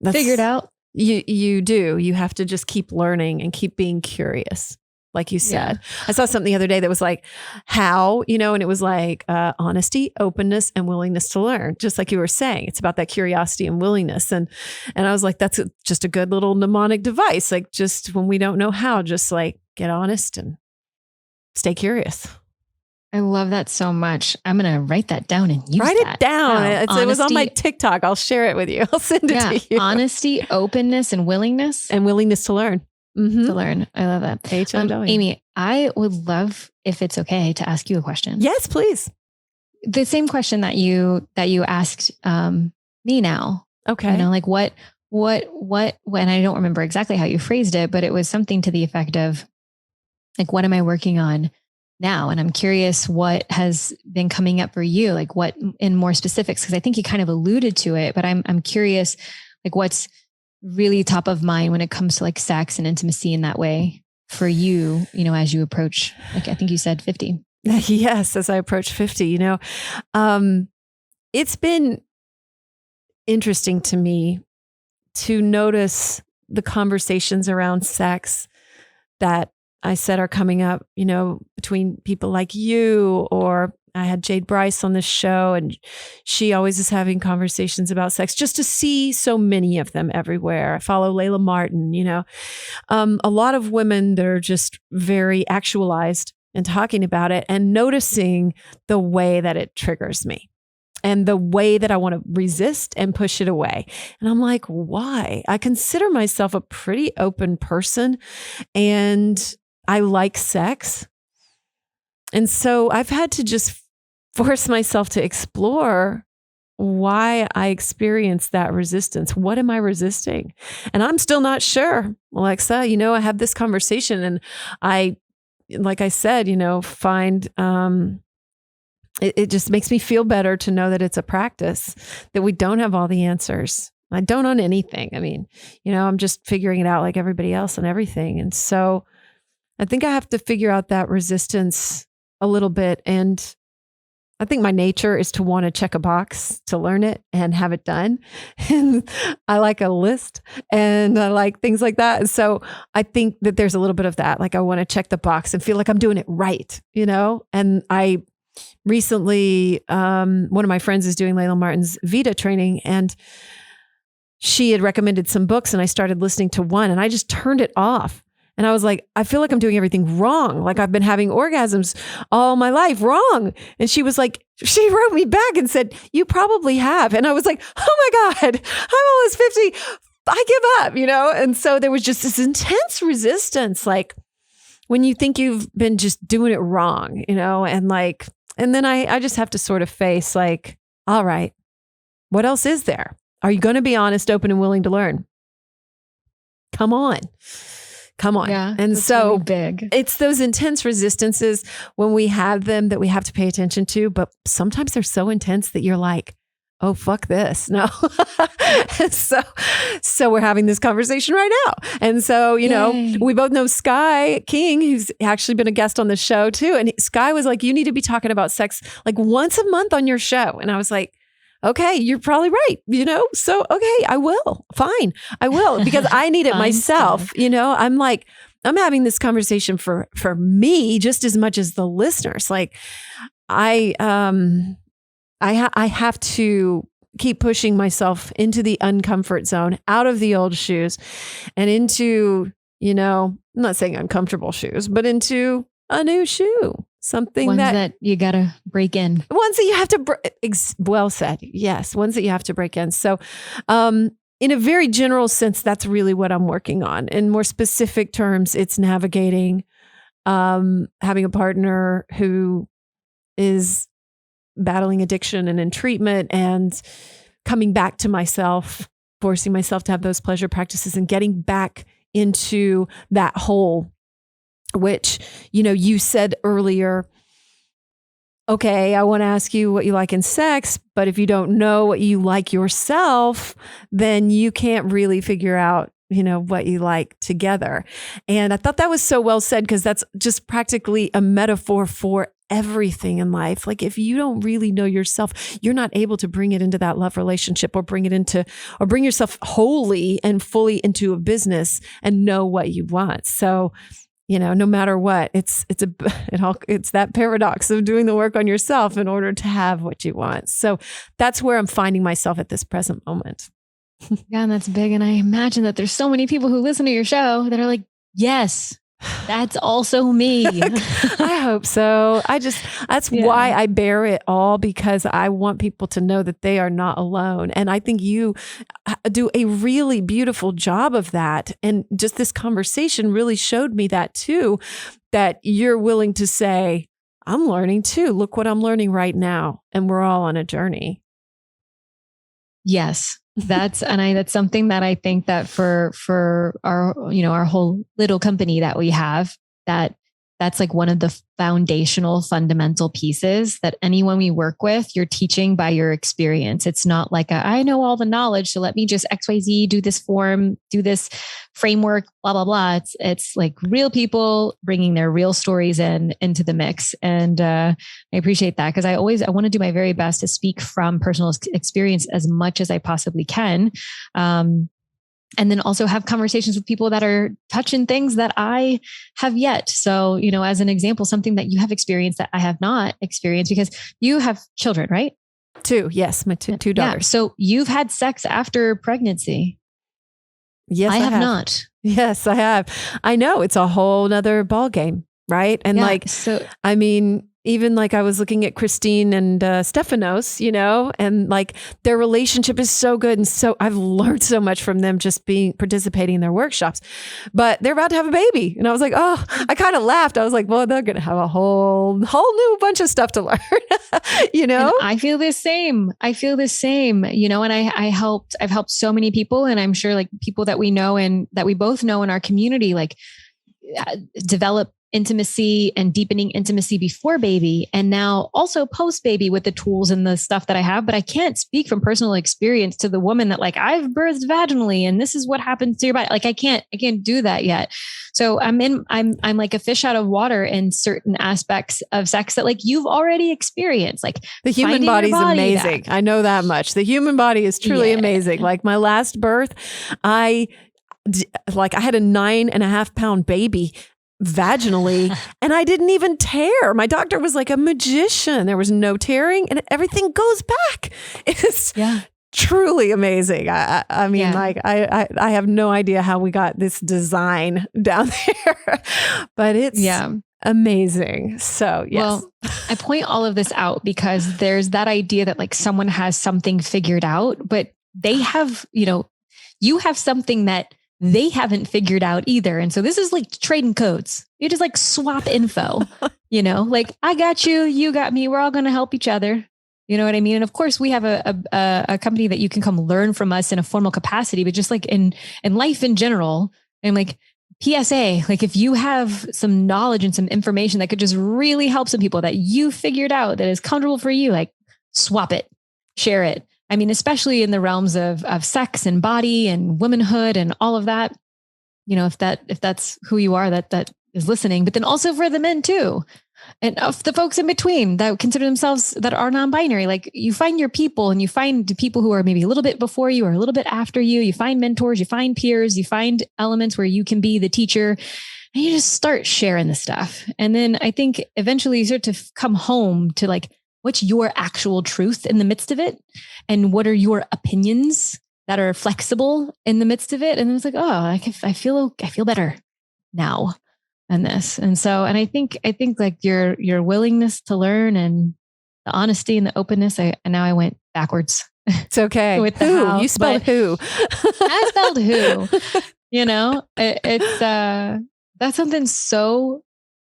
S2: Figured out.
S1: You do. You have to just keep learning and keep being curious. Like you said, I saw something the other day that was like, how, and it was like honesty, openness, and willingness to learn. Just like you were saying, it's about that curiosity and willingness. And I was like, that's just a good little mnemonic device. Like just when we don't know how, just like get honest and stay curious.
S2: I love that so much. I'm going to write that down and use
S1: Write
S2: that.
S1: it down. It was on my TikTok. I'll share it with you. I'll send it to you.
S2: Honesty, openness, and willingness.
S1: And willingness to learn.
S2: To learn. I love that. Amy, I would love, if it's okay, to ask you a question.
S1: Yes, please.
S2: The same question that you asked me now.
S1: Okay.
S2: Like what, when I don't remember exactly how you phrased it, but it was something to the effect of like, what am I working on now? And I'm curious what has been coming up for you, like what in more specifics, because I think you kind of alluded to it, but I'm curious, like what's really top of mind when it comes to like sex and intimacy in that way for you, as you approach, like, I think you said 50.
S1: Yes. As I approach 50, it's been interesting to me to notice the conversations around sex that I said are coming up, between people like you, or I had Jade Bryce on the show, and she always is having conversations about sex, just to see so many of them everywhere. I follow Layla Martin, a lot of women that are just very actualized and talking about it and noticing the way that it triggers me and the way that I want to resist and push it away. And I'm like, why? I consider myself a pretty open person, and I like sex. And so I've had to just force myself to explore why I experience that resistance. What am I resisting? And I'm still not sure, Alexa. I have this conversation, and I, like I said, find it just makes me feel better to know that it's a practice, that we don't have all the answers. I don't on anything. I mean, I'm just figuring it out like everybody else on everything. And so I think I have to figure out that resistance a little bit. And I think my nature is to want to check a box to learn it and have it done. And I like a list, and I like things like that. So I think that there's a little bit of that. Like I want to check the box and feel like I'm doing it right, And I recently, one of my friends is doing Layla Martin's Vita training, and she had recommended some books, and I started listening to one, and I just turned it off. And I was like, I feel like I'm doing everything wrong. Like I've been having orgasms all my life wrong. And she was like, she wrote me back and said, you probably have. And I was like, oh my God, I'm almost 50. I give up, And so there was just this intense resistance. Like when you think you've been just doing it wrong, and then I just have to sort of face like, all right, what else is there? Are you going to be honest, open, and willing to learn? Come on.
S2: Yeah,
S1: and so
S2: really big.
S1: It's those intense resistances when we have them that we have to pay attention to. But sometimes they're so intense that you're like, oh, fuck this. No. so we're having this conversation right now. And so,
S2: Yay.
S1: we both know Sky King, who's actually been a guest on the show too. And Sky was like, you need to be talking about sex like once a month on your show. And I was like, okay, you're probably right. So, okay, I will. Fine. I will, because I need it myself. I'm like, I'm having this conversation for me just as much as the listeners. Like I have to keep pushing myself into the uncomfort zone, out of the old shoes and into, I'm not saying uncomfortable shoes, but into a new shoe. Something
S2: ones that you got to break in.
S1: Ones that you have to, well said. Yes. Ones that you have to break in. So, in a very general sense, that's really what I'm working on. In more specific terms, it's navigating, having a partner who is battling addiction and in treatment and coming back to myself, forcing myself to have those pleasure practices and getting back into that hole. Which, you said earlier, okay, I want to ask you what you like in sex, but if you don't know what you like yourself, then you can't really figure out, what you like together. And I thought that was so well said, because that's just practically a metaphor for everything in life. Like if you don't really know yourself, you're not able to bring it into that love relationship or bring yourself wholly and fully into a business and know what you want. So no matter what, it's that paradox of doing the work on yourself in order to have what you want. So that's where I'm finding myself at this present moment.
S2: Yeah, and that's big. And I imagine that there's so many people who listen to your show that are like, yes, that's also me.
S1: I hope so. That's why I bear it all, because I want people to know that they are not alone. And I think you do a really beautiful job of that. And just this conversation really showed me that too, that you're willing to say, I'm learning too. Look what I'm learning right now. And we're all on a journey.
S2: Yes. That's something that I think that for our, our whole little company that we have, that's like one of the foundational fundamental pieces that anyone we work with, you're teaching by your experience. It's not like I know all the knowledge, so let me just XYZ, do this form, do this framework, blah, blah, blah. It's like real people bringing their real stories into the mix. And I appreciate that, because I want to do my very best to speak from personal experience as much as I possibly can. And then also have conversations with people that are touching things that I have yet. So, as an example, something that you have experienced that I have not experienced, because you have children, right?
S1: Two. Yes. My two daughters.
S2: Yeah. So you've had sex after pregnancy.
S1: Yes, I have
S2: not.
S1: Yes, I have. I know it's a whole nother ball game. Right. And even like I was looking at Christine and Stefanos, and like their relationship is so good. And so I've learned so much from them just participating in their workshops, but they're about to have a baby. And I was like, oh, I kind of laughed. I was like, well, they're going to have a whole new bunch of stuff to learn,
S2: And I feel the same. And I've helped so many people, and I'm sure like people that we know and that we both know in our community, like develop intimacy and deepening intimacy before baby, and now also post baby with the tools and the stuff that I have. But I can't speak from personal experience to the woman that like I've birthed vaginally and this is what happens to your body. Like I can't do that yet. So I'm like a fish out of water in certain aspects of sex that like you've already experieed. Like
S1: the human body's amazing. I know that much. The human body is truly amazing. Like my last birth, I had a 9.5 pound baby vaginally and I didn't even tear. My doctor was like a magician. There was no tearing and everything goes back. It's truly amazing. I mean, like I have no idea how we got this design down there, but it's amazing. So yes.
S2: Well, I point all of this out because there's that idea that like someone has something figured out, but they have, you have something that they haven't figured out either. And so this is like trading codes. You just like swap info, like I got you, you got me. We're all going to help each other. You know what I mean? And of course we have a company that you can come learn from us in a formal capacity, but just like in life in general, and like PSA, like if you have some knowledge and some information that could just really help some people that you figured out that is comfortable for you, like swap it, share it. I mean, especially in the realms of sex and body and womanhood and all of that, if that's who you are, that is listening, but then also for the men too. And of the folks in between that consider themselves that are non-binary, like you find your people and you find people who are maybe a little bit before you or a little bit after you. You find mentors, you find peers, you find elements where you can be the teacher, and you just start sharing the stuff. And then I think eventually you start to come home to like, what's your actual truth in the midst of it? And what are your opinions that are flexible in the midst of it? And then it's like, oh, I feel better now in this. And so, and I think like your willingness to learn and the honesty and the openness, now I went backwards.
S1: It's okay.
S2: With the
S1: who?
S2: how,
S1: You spelled who.
S2: I spelled who, it's, that's something so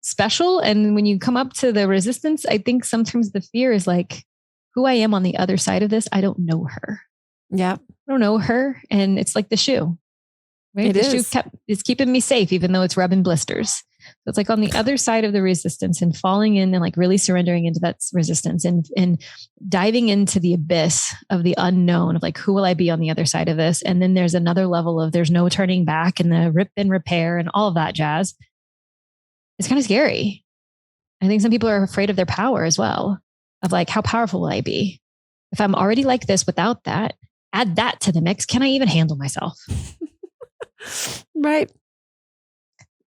S2: special. And when you come up to the resistance, I think sometimes the fear is like, who I am on the other side of this, I don't know her.
S1: Yeah.
S2: I don't know her. And it's like the shoe, right? The shoe is keeping me safe, even though it's rubbing blisters. So it's like on the other side of the resistance and falling in and like really surrendering into that resistance and diving into the abyss of the unknown of like, who will I be on the other side of this? And then there's another level of there's no turning back and the rip and repair and all of that jazz. It's kind of scary. I think some people are afraid of their power as well, of like, how powerful will I be? If I'm already like this without that, add that to the mix. Can I even handle myself?
S1: Right.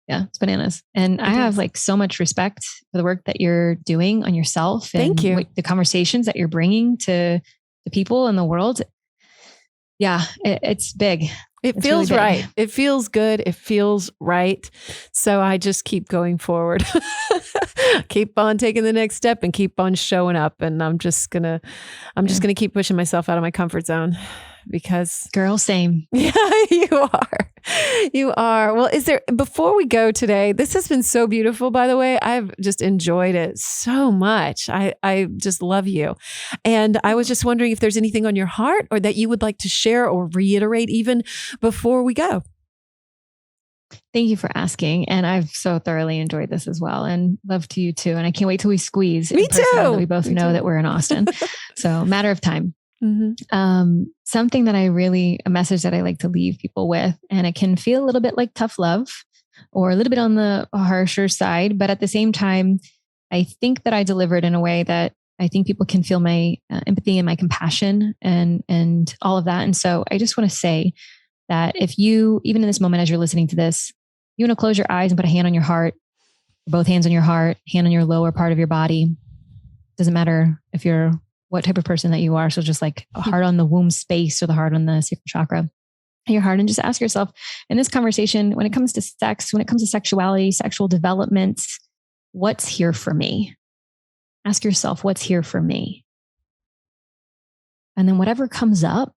S2: Yeah, it's bananas. And I have like so much respect for the work that you're doing on yourself. And
S1: Thank you.
S2: The conversations that you're bringing to the people in the world. Yeah, it's big.
S1: It feels really right. It feels good. It feels right. So I just keep going forward, keep on taking the next step and keep on showing up. And I'm just going to keep pushing myself out of my comfort zone because
S2: girl, same.
S1: Yeah, you are. Well, before we go today, this has been so beautiful, by the way. I've just enjoyed it so much. I just love you. And I was just wondering if there's anything on your heart or that you would like to share or reiterate even before we go.
S2: Thank you for asking. And I've so thoroughly enjoyed this as well, and love to you too. And I can't wait till we squeeze.
S1: Me too.
S2: That we both know that we're in Austin. So matter of time. Mm-hmm. Something that a message that I like to leave people with, and it can feel a little bit like tough love or a little bit on the harsher side, but at the same time, I think that I deliver it in a way that I think people can feel my empathy and my compassion and all of that. And so I just want to say that if you, even in this moment, as you're listening to this, you want to close your eyes and put a hand on your heart, both hands on your heart, hand on your lower part of your body. Doesn't matter if you're what type of person that you are. So just like a heart on the womb space or the heart on the sacral chakra and your heart. And just ask yourself in this conversation, when it comes to sex, when it comes to sexuality, sexual development, what's here for me? Ask yourself, what's here for me? And then whatever comes up,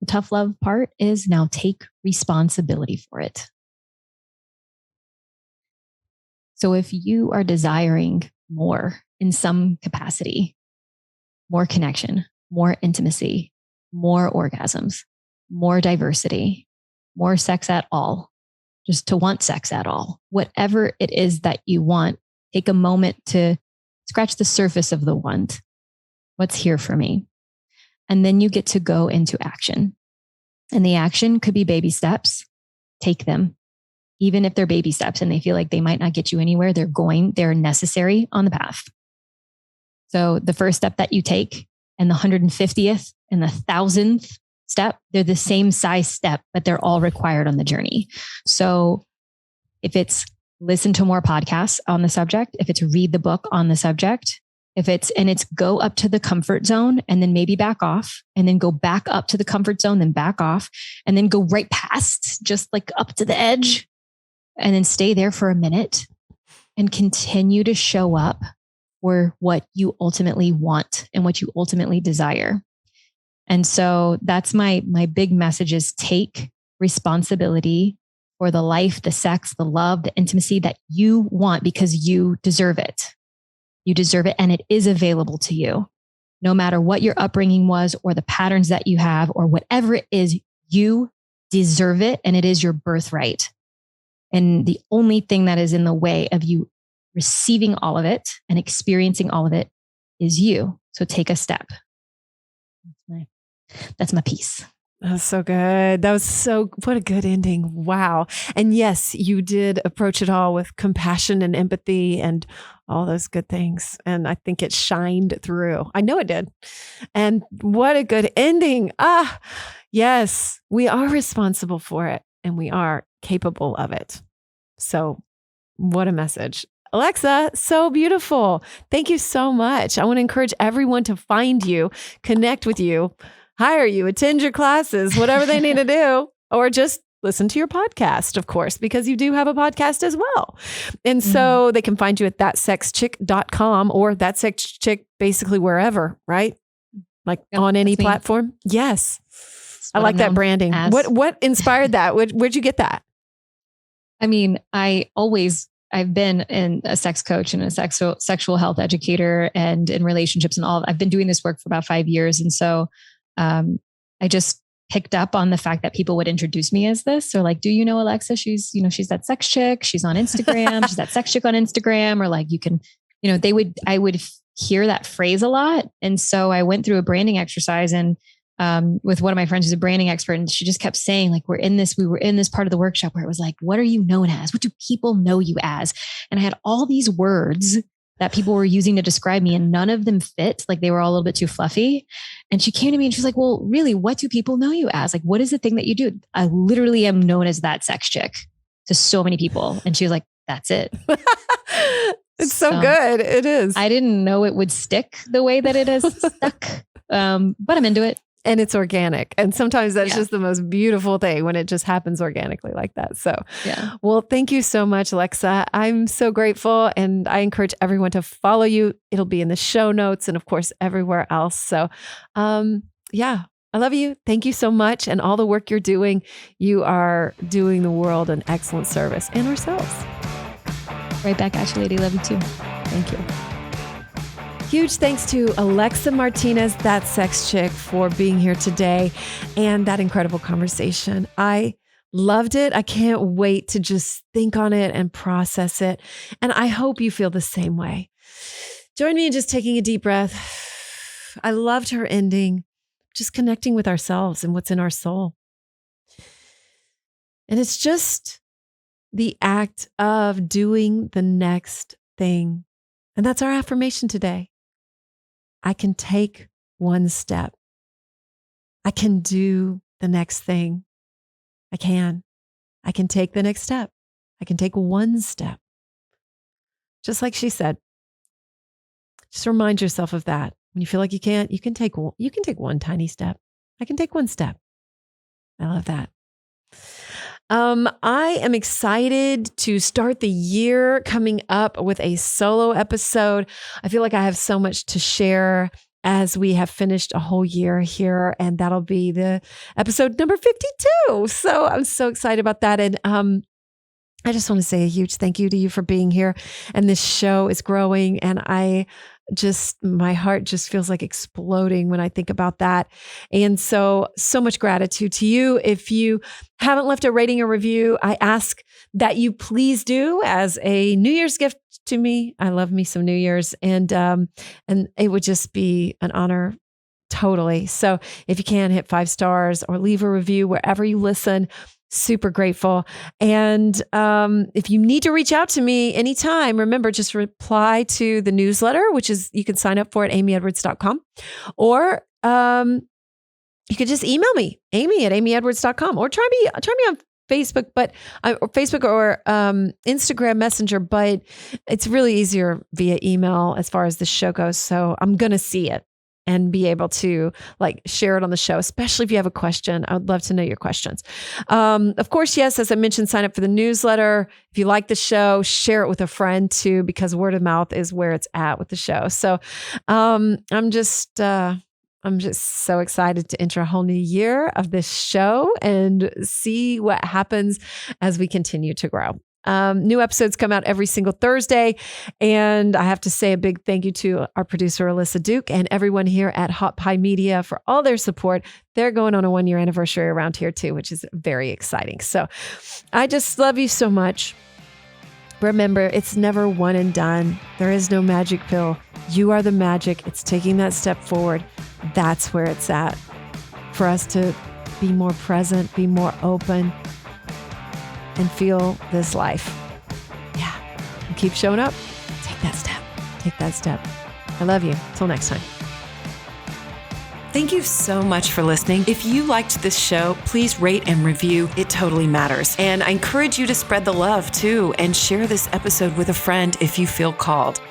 S2: the tough love part is now take responsibility for it. So if you are desiring more in some capacity, more connection, more intimacy, more orgasms, more diversity, more sex at all, just to want sex at all, whatever it is that you want, take a moment to scratch the surface of the want. What's here for me? And then you get to go into action. And the action could be baby steps. Take them. Even if they're baby steps and they feel like they might not get you anywhere, they're necessary on the path. So the first step that you take and the 150th and the 1000th step, they're the same size step, but they're all required on the journey. So if it's listen to more podcasts on the subject, if it's read the book on the subject, if it's go up to the comfort zone and then maybe back off and then go back up to the comfort zone, then back off and then go right past, just like up to the edge and then stay there for a minute and continue to show up for what you ultimately want and what you ultimately desire. And so that's my big message is take responsibility for the life, the sex, the love, the intimacy that you want because you deserve it. You deserve it, and it is available to you. No matter what your upbringing was or the patterns that you have or whatever it is, you deserve it, and it is your birthright. And the only thing that is in the way of you receiving all of it and experiencing all of it is you. So take a step. That's my piece.
S1: That was so good. What a good ending. Wow. And yes, you did approach it all with compassion and empathy and all those good things. And I think it shined through. I know it did. And what a good ending. Yes, we are responsible for it and we are capable of it. So what a message. Alexa, so beautiful. Thank you so much. I want to encourage everyone to find you, connect with you, hire you, attend your classes, whatever they need to do, or just listen to your podcast, of course, because you do have a podcast as well. And so they can find you at thatsexchick.com or thatsexchick basically wherever, right? Like on any platform. Yes. I like that branding. What inspired that? Where'd you get that?
S2: I mean, I've been a sex coach and a sexual health educator and in relationships and all. I've been doing this work for about 5 years. And so I just picked up on the fact that people would introduce me as this. Or like, do you know Alexa? She's that sex chick. She's on Instagram. She's that sex chick on Instagram. Or like, you can, I would hear that phrase a lot. And so I went through a branding exercise and with one of my friends who's a branding expert. And she just kept saying like, we were in this part of the workshop where it was like, what are you known as? What do people know you as? And I had all these words that people were using to describe me and none of them fit. Like they were all a little bit too fluffy. And she came to me and she's like, well, really, what do people know you as? Like, what is the thing that you do? I literally am known as that sex chick to so many people. And she was like, that's it.
S1: It's so good. It is.
S2: I didn't know it would stick the way that it has stuck. But I'm into it.
S1: And it's organic. And sometimes that's just the most beautiful thing when it just happens organically like that. So, well, thank you so much, Alexa. I'm so grateful. And I encourage everyone to follow you. It'll be in the show notes and of course, everywhere else. So, I love you. Thank you so much. And all the work you're doing, you are doing the world an excellent service and ourselves.
S2: Right back at you, lady. Love you too.
S1: Thank you. Huge thanks to Alexa Martinez, that sex chick, for being here today and that incredible conversation. I loved it. I can't wait to just think on it and process it. And I hope you feel the same way. Join me in just taking a deep breath. I loved her ending, just connecting with ourselves and what's in our soul. And it's just the act of doing the next thing. And that's our affirmation today. I can take one step. I can do the next thing. I can take the next step. I can take one step. Just like she said, just remind yourself of that. When you feel like you can't, you can take one tiny step. I can take one step. I love that. I am excited to start the year coming up with a solo episode. I feel like I have so much to share as we have finished a whole year here, and that'll be the episode number 52. So I'm so excited about that. And I just want to say a huge thank you to you for being here. And this show is growing, and my heart just feels like exploding when I think about that. And so much gratitude to you. If you haven't left a rating or review, I ask that you please do as a New Year's gift to me. I love me some New Year's, and it would just be an honor. Totally. So if you can, hit 5 stars or leave a review wherever you listen. Super grateful. And if you need to reach out to me anytime, remember, just reply to the newsletter, which is, you can sign up for it at amyedwards.com, or you could just email me, amy@amyedwards.com, or try me on Facebook, or Instagram Messenger, but it's really easier via email as far as the show goes. So I'm going to see it and be able to share it on the show, especially if you have a question. I would love to know your questions. Of course, yes, as I mentioned, sign up for the newsletter. If you like the show, share it with a friend too, because word of mouth is where it's at with the show. So I'm just I'm just so excited to enter a whole new year of this show and see what happens as we continue to grow. New episodes come out every single Thursday. And I have to say a big thank you to our producer, Alyssa Duke, and everyone here at Hot Pie Media for all their support. They're going on a 1-year anniversary around here too, which is very exciting. So I just love you so much. Remember, it's never one and done. There is no magic pill. You are the magic. It's taking that step forward. That's where it's at. For us to be more present, be more open, and feel this life. Yeah. And keep showing up. Take that step. Take that step. I love you. Till next time.
S3: Thank you so much for listening. If you liked this show, please rate and review. It totally matters. And I encourage you to spread the love too and share this episode with a friend if you feel called.